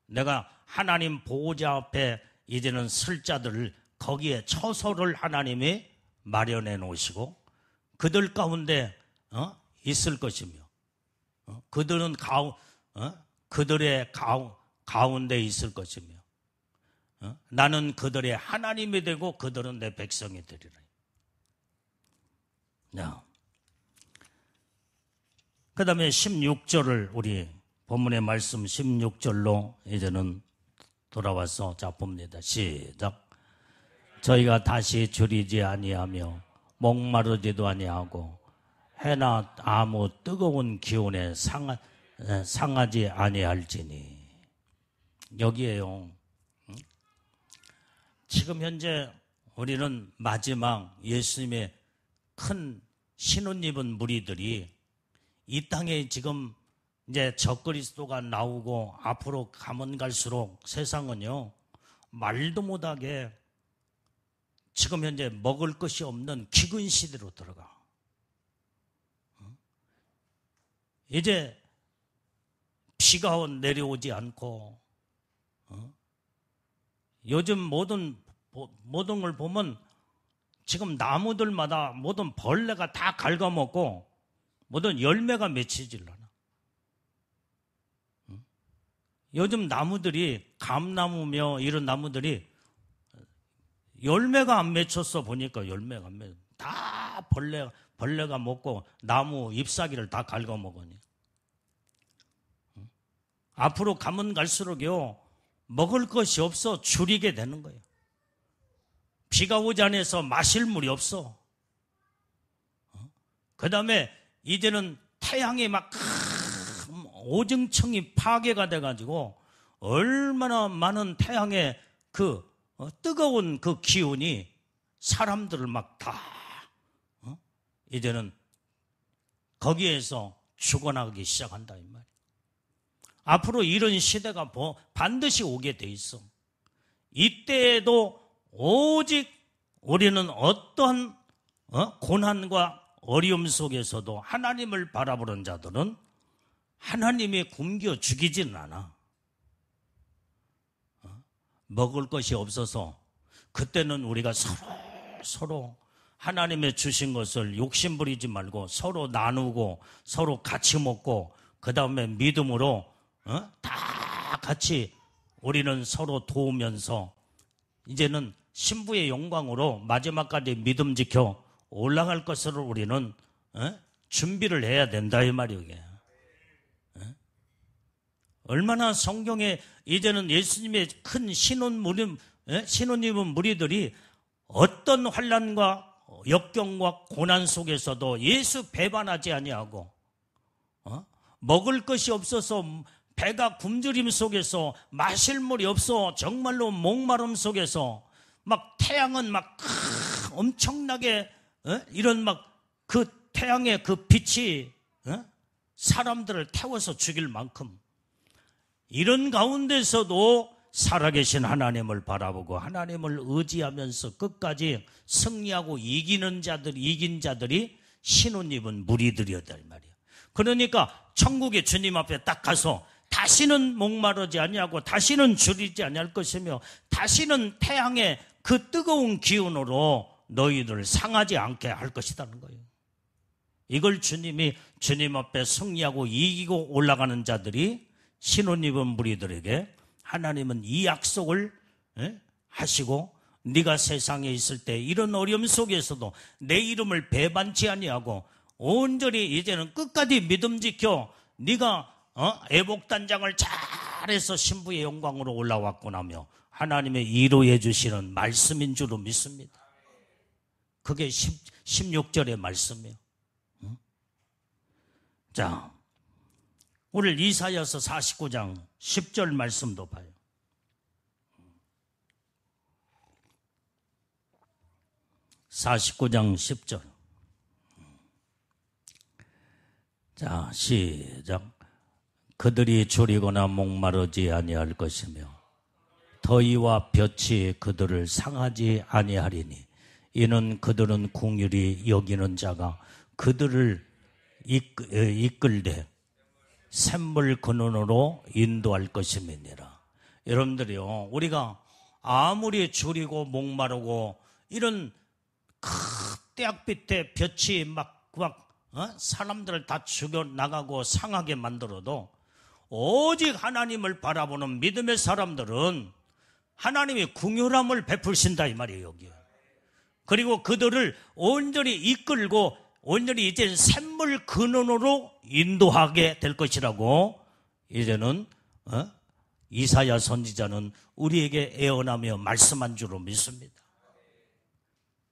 내가 하나님 보호자 앞에 이제는 설 자들을 거기에 처소를 하나님이 마련해 놓으시고 그들 가운데 있을 것이며 그들은 그들의 가운데 있을 것이며 나는 그들의 하나님이 되고 그들은 내 백성이 되리라. 그 다음에 16절을 우리 본문의 말씀 16절로 이제는 돌아와서 자 봅니다. 시작. 저희가 다시 줄이지 아니하며 목마르지도 아니하고 해나 아무 뜨거운 기운에 상하지 아니할지니. 여기에요. 지금 현재 우리는 마지막 예수님의 큰 신혼 입은 무리들이 이 땅에 지금 이제 적그리스도가 나오고 앞으로 가면 갈수록 세상은요 말도 못하게 지금 현재 먹을 것이 없는 기근 시대로 들어가. 이제 비가 내려오지 않고 요즘 모든 걸 보면 지금 나무들마다 모든 벌레가 다 갉아먹고 모든 열매가 맺히질 않아. 요즘 나무들이 감나무며 이런 나무들이 열매가 안 맺혔어. 보니까 열매가 안 맺혀. 다 벌레가 먹고 나무 잎사귀를 다 갉아먹으니. 앞으로 가면 갈수록요 먹을 것이 없어 줄이게 되는 거예요. 비가 오지 않아서 마실 물이 없어. 그 다음에 이제는 태양이 막 오중층이 파괴가 돼가지고 얼마나 많은 태양의 그 뜨거운 그 기운이 사람들을 막 다 이제는 거기에서 죽어나가기 시작한다 이 말이에요. 앞으로 이런 시대가 반드시 오게 돼 있어. 이때에도 오직 우리는 어떠한 고난과 어려움 속에서도 하나님을 바라보는 자들은 하나님이 굶겨 죽이지는 않아. 먹을 것이 없어서 그때는 우리가 서로 하나님의 주신 것을 욕심부리지 말고 서로 나누고 서로 같이 먹고 그 다음에 믿음으로 다 같이 우리는 서로 도우면서 이제는 신부의 영광으로 마지막까지 믿음 지켜 올라갈 것으로 우리는 준비를 해야 된다 이 말이에요. 이게. 얼마나 성경에 이제는 예수님의 큰 신혼입은 무리들이 어떤 환난과 역경과 고난 속에서도 예수 배반하지 아니하고 먹을 것이 없어서 배가 굶주림 속에서 마실 물이 없어 정말로 목마름 속에서 막 태양은 막 엄청나게 이런 막 그 태양의 그 빛이 사람들을 태워서 죽일 만큼 이런 가운데서도 살아계신 하나님을 바라보고 하나님을 의지하면서 끝까지 승리하고 이긴 자들이 신혼 입은 무리들이었다 이 말이에요. 그러니까 천국의 주님 앞에 딱 가서 다시는 목마르지 아니하고 다시는 줄이지 아니할 것이며 다시는 태양의 그 뜨거운 기운으로 너희들을 상하지 않게 할 것이라는 거예요. 이걸 주님이 주님 앞에 승리하고 이기고 올라가는 자들이 신혼 입은 무리들에게 하나님은 이 약속을 하시고 네가 세상에 있을 때 이런 어려움 속에서도 내 이름을 배반치 아니하고 온전히 이제는 끝까지 믿음 지켜 네가 애복단장을 잘해서 신부의 영광으로 올라왔고 나며 하나님의 이루어 주시는 말씀인 줄로 믿습니다. 그게 16절의 말씀이에요. 자, 오늘 이사야서 49장 10절 말씀도 봐요. (49장 10절) 자, 시작. 그들이 줄이거나 목마르지 아니할 것이며 더위와 볕이 그들을 상하지 아니하리니 이는 그들은 긍휼히 여기는 자가 그들을 이끌되 샘물 근원으로 인도할 것임이니라. 여러분들이요, 우리가 아무리 줄이고 목마르고 이런 태양빛에 볕이 막 사람들을 다 죽여나가고 상하게 만들어도 오직 하나님을 바라보는 믿음의 사람들은 하나님이 긍휼함을 베푸신다 이 말이에요. 여기. 그리고 그들을 온전히 이끌고 온전히 이제 샘물 근원으로 인도하게 될 것이라고 이제는 이사야 선지자는 우리에게 애언하며 말씀한 줄로 믿습니다.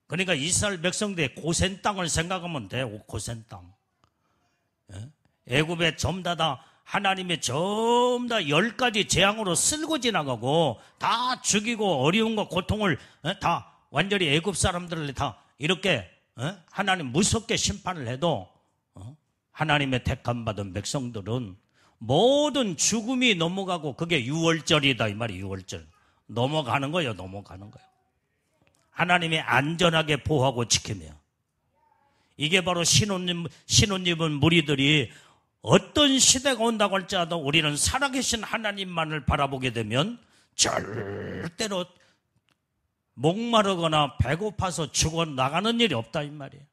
그러니까 이스라엘 백성들의 고센 땅을 생각하면 돼요. 고센 땅. 애굽에 전부 다 하나님의 전부 다 10가지 재앙으로 쓸고 지나가고 다 죽이고 어려움과 고통을 다 완전히 애굽 사람들을 다 이렇게 하나님 무섭게 심판을 해도 하나님의 택함 받은 백성들은 모든 죽음이 넘어가고 그게 유월절이다 이 말이 유월절. 넘어가는 거예요. 넘어가는 거예요. 하나님이 안전하게 보호하고 지키며 이게 바로 신혼 입은 무리들이 어떤 시대가 온다고 할지라도 우리는 살아계신 하나님만을 바라보게 되면 절대로 목마르거나 배고파서 죽어나가는 일이 없다 이 말이에요.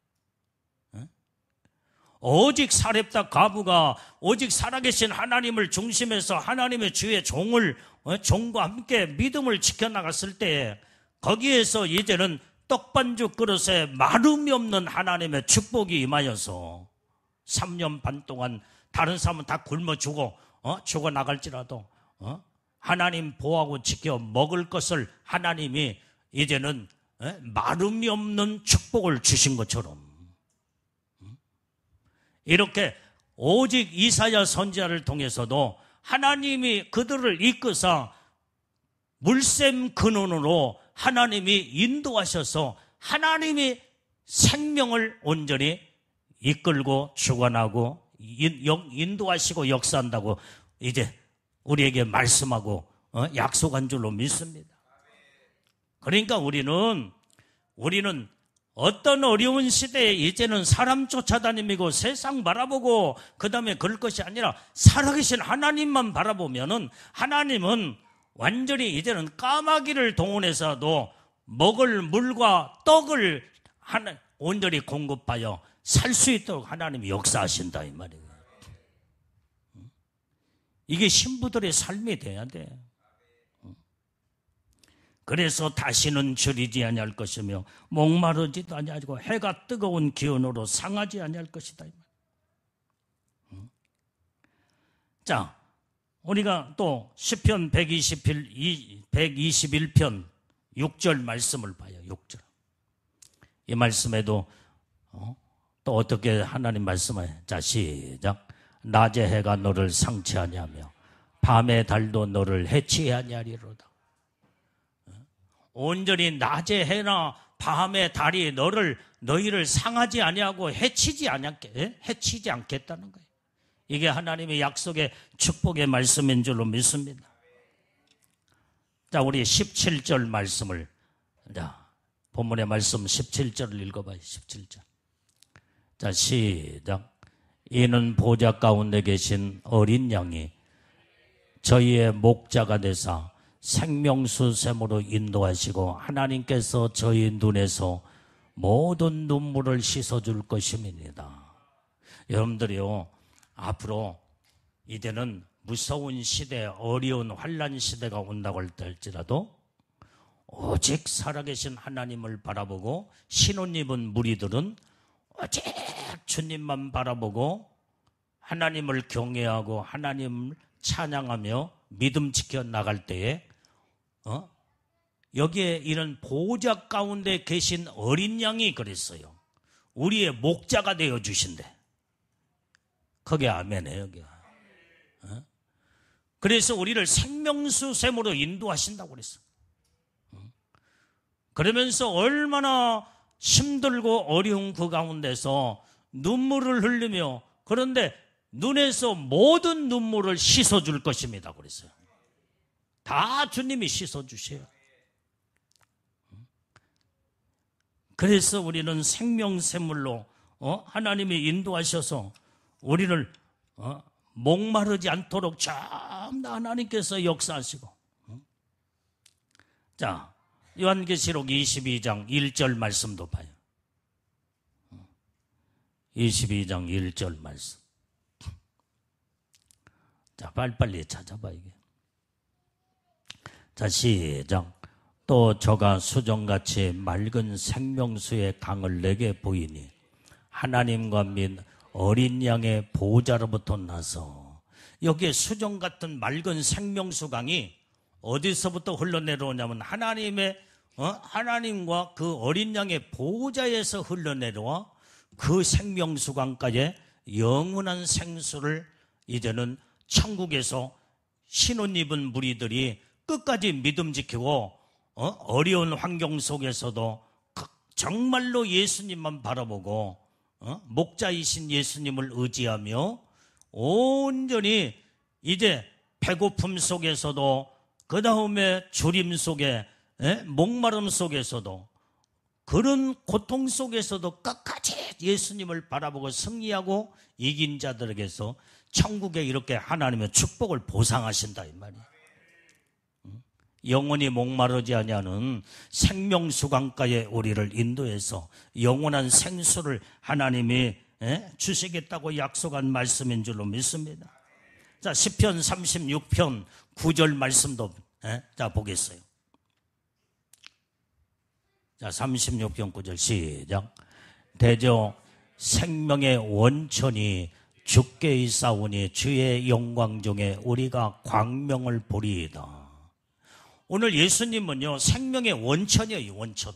오직 사렙다 과부가 오직 살아계신 하나님을 중심해서 하나님의 주의 종과 함께 믿음을 지켜나갔을 때에 거기에서 이제는 떡반죽 그릇에 마름이 없는 하나님의 축복이 임하여서 3년 반 동안 다른 사람은 다 굶어 죽어나갈지라도 하나님 보호하고 지켜 먹을 것을 하나님이 이제는 마름이 없는 축복을 주신 것처럼 이렇게 오직 이사야 선지자를 통해서도 하나님이 그들을 이끄사 물샘 근원으로 하나님이 인도하셔서 하나님이 생명을 온전히 이끌고 주관하고 인도하시고 역사한다고 이제 우리에게 말씀하고 약속한 줄로 믿습니다. 그러니까 우리는 어떤 어려운 시대에 이제는 사람 쫓아다니고 세상 바라보고 그 다음에 그럴 것이 아니라 살아계신 하나님만 바라보면은 하나님은 완전히 이제는 까마귀를 동원해서도 먹을 물과 떡을 온전히 공급하여 살 수 있도록 하나님이 역사하신다 이 말이에요. 이게 신부들의 삶이 돼야 돼. 그래서 다시는 줄이지 아니할 것이며 목마르지도 아니하고 해가 뜨거운 기온으로 상하지 아니할 것이다. 자, 우리가 또 시편 121편 6절 말씀을 봐요. 6절. 이 말씀에도 또 어떻게 하나님 말씀을 자 시작. 낮의 해가 너를 상치 아니하며 밤의 달도 너를 해치 아니하리로다. 온전히 낮의 해나 밤의 달이 너희를 상하지 아니하고 해치지 않겠다는 거예요. 이게 하나님의 약속의 축복의 말씀인 줄로 믿습니다. 자, 우리 17절 말씀을 본문의 말씀 17절을 읽어봐요. 17절. 자, 시작. 이는 보좌 가운데 계신 어린 양이 저희의 목자가 되사 생명수 샘으로 인도하시고 하나님께서 저희 눈에서 모든 눈물을 씻어줄 것임이니이다. 여러분들이요, 앞으로 이제는 무서운 시대, 어려운 환난 시대가 온다고 할지라도 오직 살아계신 하나님을 바라보고 신혼 입은 무리들은 오직 주님만 바라보고 하나님을 경외하고 하나님을 찬양하며 믿음 지켜 나갈 때에 여기에 이런 보좌 가운데 계신 어린 양이 그랬어요. 우리의 목자가 되어 주신대. 거기에 아멘해 여기. 그래서 우리를 생명수 샘으로 인도하신다고 그랬어. 그러면서 얼마나 힘들고 어려운 그 가운데서 눈물을 흘리며 그런데 눈에서 모든 눈물을 씻어줄 것입니다 그랬어요. 다 주님이 씻어주세요. 그래서 우리는 생명샘물로 하나님이 인도하셔서 우리를 목마르지 않도록 전부 하나님께서 역사하시고. 자, 요한계시록 22장 1절 말씀도 봐요. 22장 1절 말씀. 자, 빨리빨리 찾아봐 이게. 자, 시작. 또 저가 수정같이 맑은 생명수의 강을 내게 보이니 하나님과 및 어린 양의 보호자로부터 나서 여기에 수정 같은 맑은 생명수 강이 어디서부터 흘러내려오냐면 하나님과 그 어린 양의 보호자에서 흘러내려와 그 생명수 강가에 영원한 생수를 이제는 천국에서 신혼 입은 무리들이 끝까지 믿음 지키고 어려운 환경 속에서도 정말로 예수님만 바라보고 목자이신 예수님을 의지하며 온전히 이제 배고픔 속에서도 그 다음에 주림 속에 목마름 속에서도 그런 고통 속에서도 끝까지 예수님을 바라보고 승리하고 이긴 자들에게서 천국에 이렇게 하나님의 축복을 보상하신다 이 말이에요. 영원히 목마르지 아니하는 생명수 강가에 우리를 인도해서 영원한 생수를 하나님이 주시겠다고 약속한 말씀인 줄로 믿습니다. 자, 시편 36편 9절 말씀도 자 보겠어요. 자, 36편 9절 시작. 대저 생명의 원천이 주께 있사오니 주의 영광 중에 우리가 광명을 보리이다. 오늘 예수님은요, 생명의 원천이에요, 원천.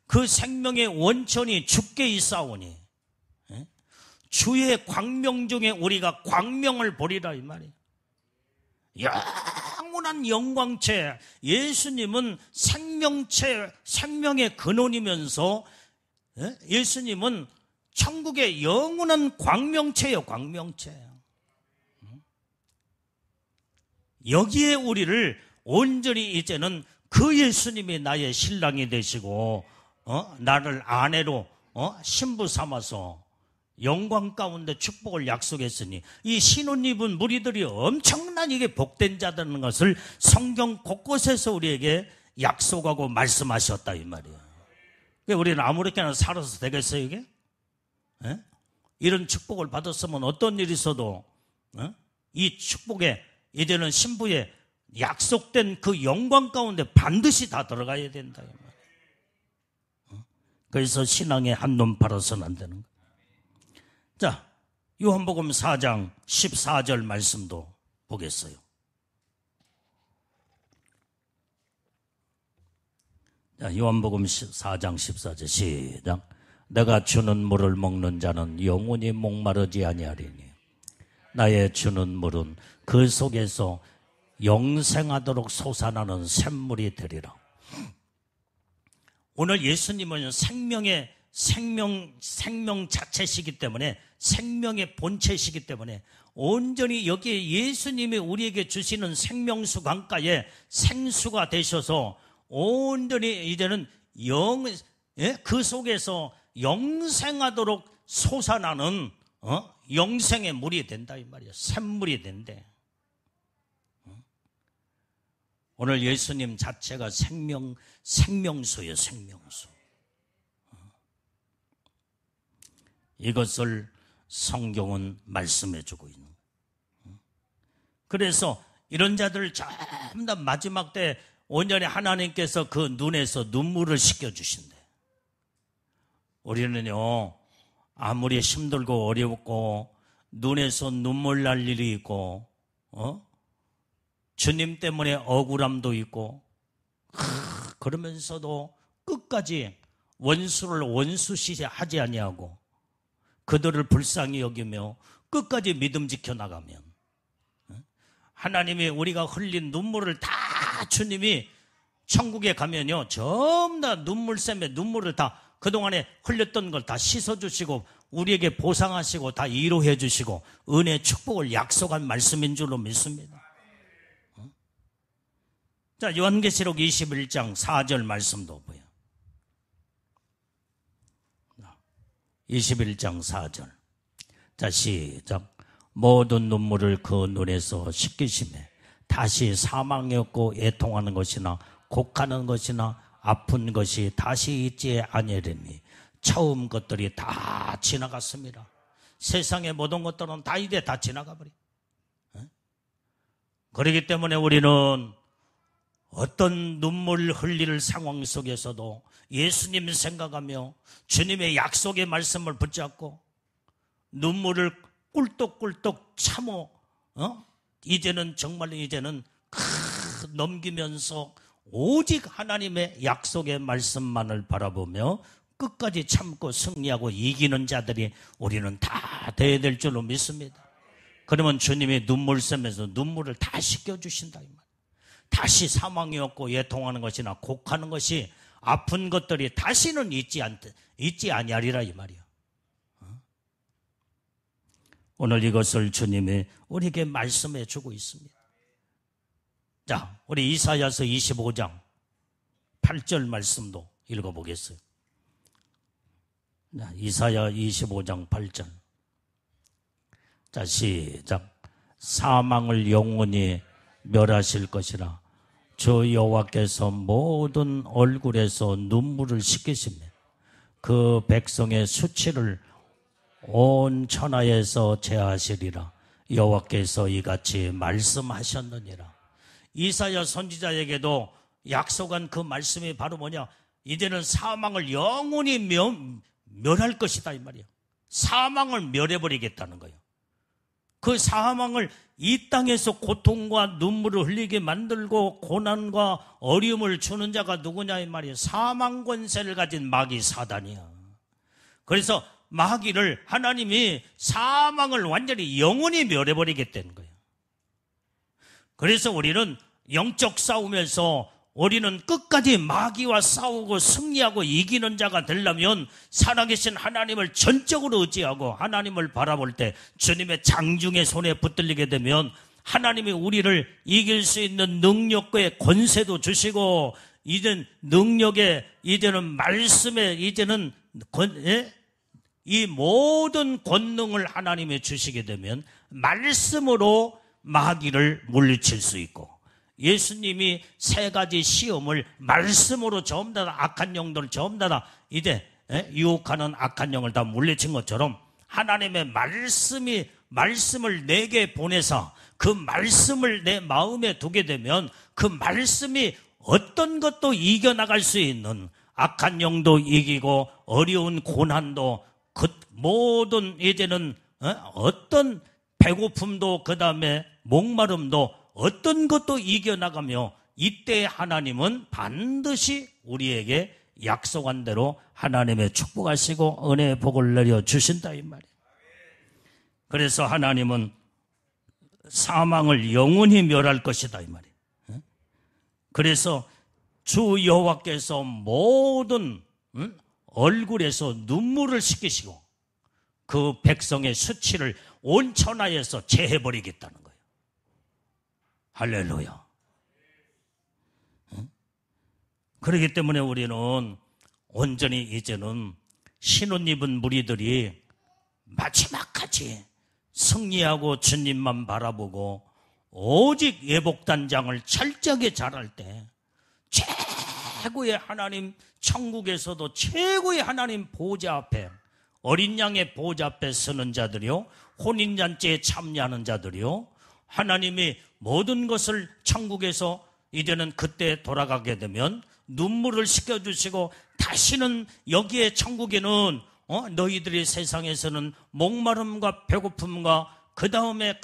그 생명의 원천이 주께 있사오니 주의 광명 중에 우리가 광명을 보리라 이 말이에요. 영원한 영광체, 예수님은 생명체, 생명의 근원이면서 예수님은 천국의 영원한 광명체예요. 광명체. 여기에 우리를 온전히 이제는 그 예수님이 나의 신랑이 되시고 나를 아내로 신부 삼아서 영광 가운데 축복을 약속했으니 이 신혼 입은 무리들이 엄청난 이게 복된 자라는 것을 성경 곳곳에서 우리에게 약속하고 말씀하셨다 이 말이에요. 우리는 아무렇게나 살아서 되겠어요 이게? 에? 이런 축복을 받았으면 어떤 일이 있어도 이 축복에 이제는 신부의 약속된 그 영광 가운데 반드시 다 들어가야 된다 이 말이에요. 그래서 신앙에 한눈 팔아서는 안 되는 거예요. 자, 요한복음 4장 14절 말씀도 보겠어요. 자, 요한복음 4장 14절 시작. 내가 주는 물을 먹는 자는 영원히 목마르지 아니하리니 나의 주는 물은 그 속에서 영생하도록 솟아나는 샘물이 되리라. 오늘 예수님은 생명 자체시기 때문에 생명의 본체시기 때문에 온전히 여기에 예수님이 우리에게 주시는 생명수 강가에 생수가 되셔서 온전히 이제는 그 속에서 영생하도록 솟아나는 영생의 물이 된다 이 말이에요. 샘물이 된대. 오늘 예수님 자체가 생명수예요. 생명수. 이것을 성경은 말씀해 주고 있는 거예요. 그래서 이런 자들을 전부 다 마지막 때 온전히 하나님께서 그 눈에서 눈물을 씻겨주신대. 우리는요 아무리 힘들고 어렵고 눈에서 눈물 날 일이 있고 주님 때문에 억울함도 있고 그러면서도 끝까지 원수를 원수시 하지 아니하고 그들을 불쌍히 여기며 끝까지 믿음 지켜나가면 하나님이 우리가 흘린 눈물을 다 주님이 천국에 가면요 전부 다 눈물샘에 눈물을 다 그동안에 흘렸던 걸 다 씻어주시고 우리에게 보상하시고 다 위로해 주시고 은혜 축복을 약속한 말씀인 줄로 믿습니다. 자, 요한계시록 21장 4절 말씀도 보여. 21장 4절. 자, 시작. 모든 눈물을 그 눈에서 씻기심에 다시 사망이 없고 애통하는 것이나 곡하는 것이나 아픈 것이 다시 있지 아니하리니 처음 것들이 다 지나갔습니다. 세상의 모든 것들은 다 이제 다 지나가 버려. 그렇기 때문에 우리는 어떤 눈물 흘릴 상황 속에서도 예수님 생각하며 주님의 약속의 말씀을 붙잡고 눈물을 꿀떡꿀떡 참어 이제는 정말 이제는 넘기면서 오직 하나님의 약속의 말씀만을 바라보며 끝까지 참고 승리하고 이기는 자들이 우리는 다 돼야 될 줄로 믿습니다. 그러면 주님이 눈물 샘에서 눈물을 다 씻겨주신다 이 말. 다시 사망이 없고 애통하는 것이나 곡하는 것이 아픈 것들이 다시는 있지 아니하리라 이 말이야. 오늘 이것을 주님이 우리에게 말씀해 주고 있습니다. 자, 우리 이사야서 25장 8절 말씀도 읽어보겠어요. 자, 이사야 25장 8절. 자, 시작. 사망을 영원히 멸하실 것이라 주 여호와께서 모든 얼굴에서 눈물을 씻기시며 그 백성의 수치를 온 천하에서 제하시리라. 여호와께서 이같이 말씀하셨느니라. 이사야 선지자에게도 약속한 그 말씀이 바로 뭐냐? 이제는 사망을 영원히 멸할 것이다 이 말이야. 사망을 멸해버리겠다는 거예요. 그 사망을 이 땅에서 고통과 눈물을 흘리게 만들고 고난과 어려움을 주는 자가 누구냐 이 말이에요. 사망 권세를 가진 마귀 사단이야. 그래서 마귀를 하나님이 사망을 완전히 영원히 멸해버리겠다는 거예요. 그래서 우리는 영적 싸움에서 우리는 끝까지 마귀와 싸우고 승리하고 이기는 자가 되려면 살아계신 하나님을 전적으로 의지하고 하나님을 바라볼 때 주님의 장중의 손에 붙들리게 되면 하나님이 우리를 이길 수 있는 능력과 권세도 주시고 이제는 능력에 이제는 말씀에 이제는 이 모든 권능을 하나님이 주시게 되면 말씀으로 마귀를 물리칠 수 있고 예수님이 세 가지 시험을 말씀으로 전부 다 악한 영들을 전부 다 이제 유혹하는 악한 영을 다 물리친 것처럼 하나님의 말씀을 내게 보내서 그 말씀을 내 마음에 두게 되면 그 말씀이 어떤 것도 이겨나갈 수 있는 악한 영도 이기고 어려운 고난도 그 모든 이제는 어떤 배고픔도 그 다음에 목마름도 어떤 것도 이겨나가며 이때 하나님은 반드시 우리에게 약속한 대로 하나님의 축복하시고 은혜의 복을 내려주신다 이 말이에요. 그래서 하나님은 사망을 영원히 멸할 것이다 이 말이에요. 그래서 주 여호와께서 모든 얼굴에서 눈물을 씻기시고 그 백성의 수치를 온 천하에서 제해버리겠다는 거예요. 할렐루야. 그렇기 때문에 우리는 온전히 이제는 신옷 입은 무리들이 마지막까지 승리하고 주님만 바라보고 오직 예복단장을 철저하게 잘할 때 최고의 하나님 천국에서도 최고의 하나님 보좌 앞에 어린 양의 보좌 앞에 서는 자들이요 혼인잔치에 참여하는 자들이요 하나님이 모든 것을 천국에서 이제는 그때 돌아가게 되면 눈물을 씻겨주시고 다시는 여기에 천국에는 너희들이 세상에서는 목마름과 배고픔과 그 다음에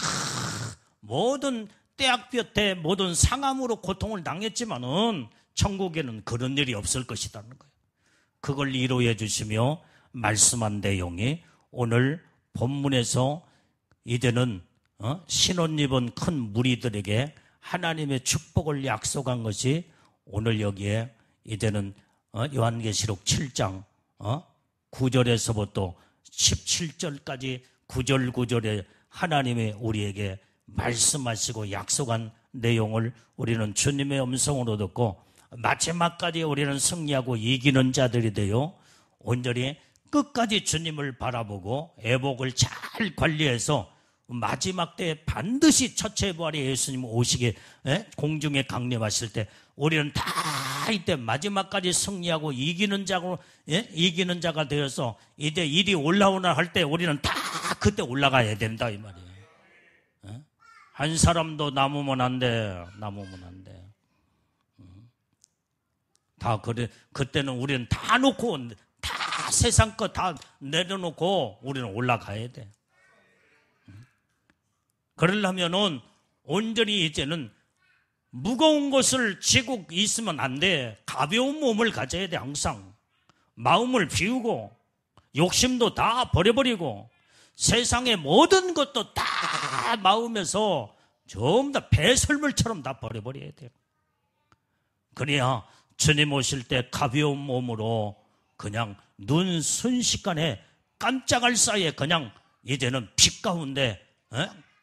모든 떼약볕에 모든 상함으로 고통을 당했지만은 천국에는 그런 일이 없을 것이라는 거예요. 그걸 이루어 주시며 말씀한 내용이 오늘 본문에서 이제는 신옷 입은 큰 무리들에게 하나님의 축복을 약속한 것이 오늘 여기에 이제는 요한계시록 7장 9절에서부터 17절까지 9절 9절에 하나님이 우리에게 말씀하시고 약속한 내용을 우리는 주님의 음성으로 듣고 마지막까지 우리는 승리하고 이기는 자들이 되어 온전히 끝까지 주님을 바라보고 애복을 잘 관리해서 마지막 때에 반드시 첫째 부활의 예수님 오시게 공중에 강림하실 때 우리는 다 이때 마지막까지 승리하고 이기는 자가 되어서 이제 일이 올라오나 할 때 우리는 다 그때 올라가야 된다 이 말이에요. 한 사람도 남으면 안 돼. 다 그래. 그때는 우리는 다 놓고 다 세상 거 다 내려놓고 우리는 올라가야 돼. 그러려면은 온전히 이제는 무거운 것을 지고 있으면 안 돼. 가벼운 몸을 가져야 돼. 항상 마음을 비우고 욕심도 다 버려버리고 세상의 모든 것도 다 마음에서 전부 다 배설물처럼 다 버려버려야 돼요. 그래야 주님 오실 때 가벼운 몸으로 그냥 눈 순식간에 깜짝할 사이에 그냥 이제는 빛 가운데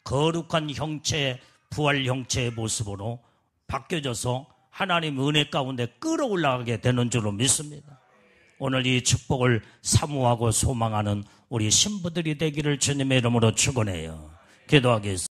거룩한 형체의 부활 형체의 모습으로 바뀌어져서 하나님 은혜 가운데 끌어올라가게 되는 줄로 믿습니다. 오늘 이 축복을 사모하고 소망하는 우리 신부들이 되기를 주님의 이름으로 축원해요. 기도하겠습니다.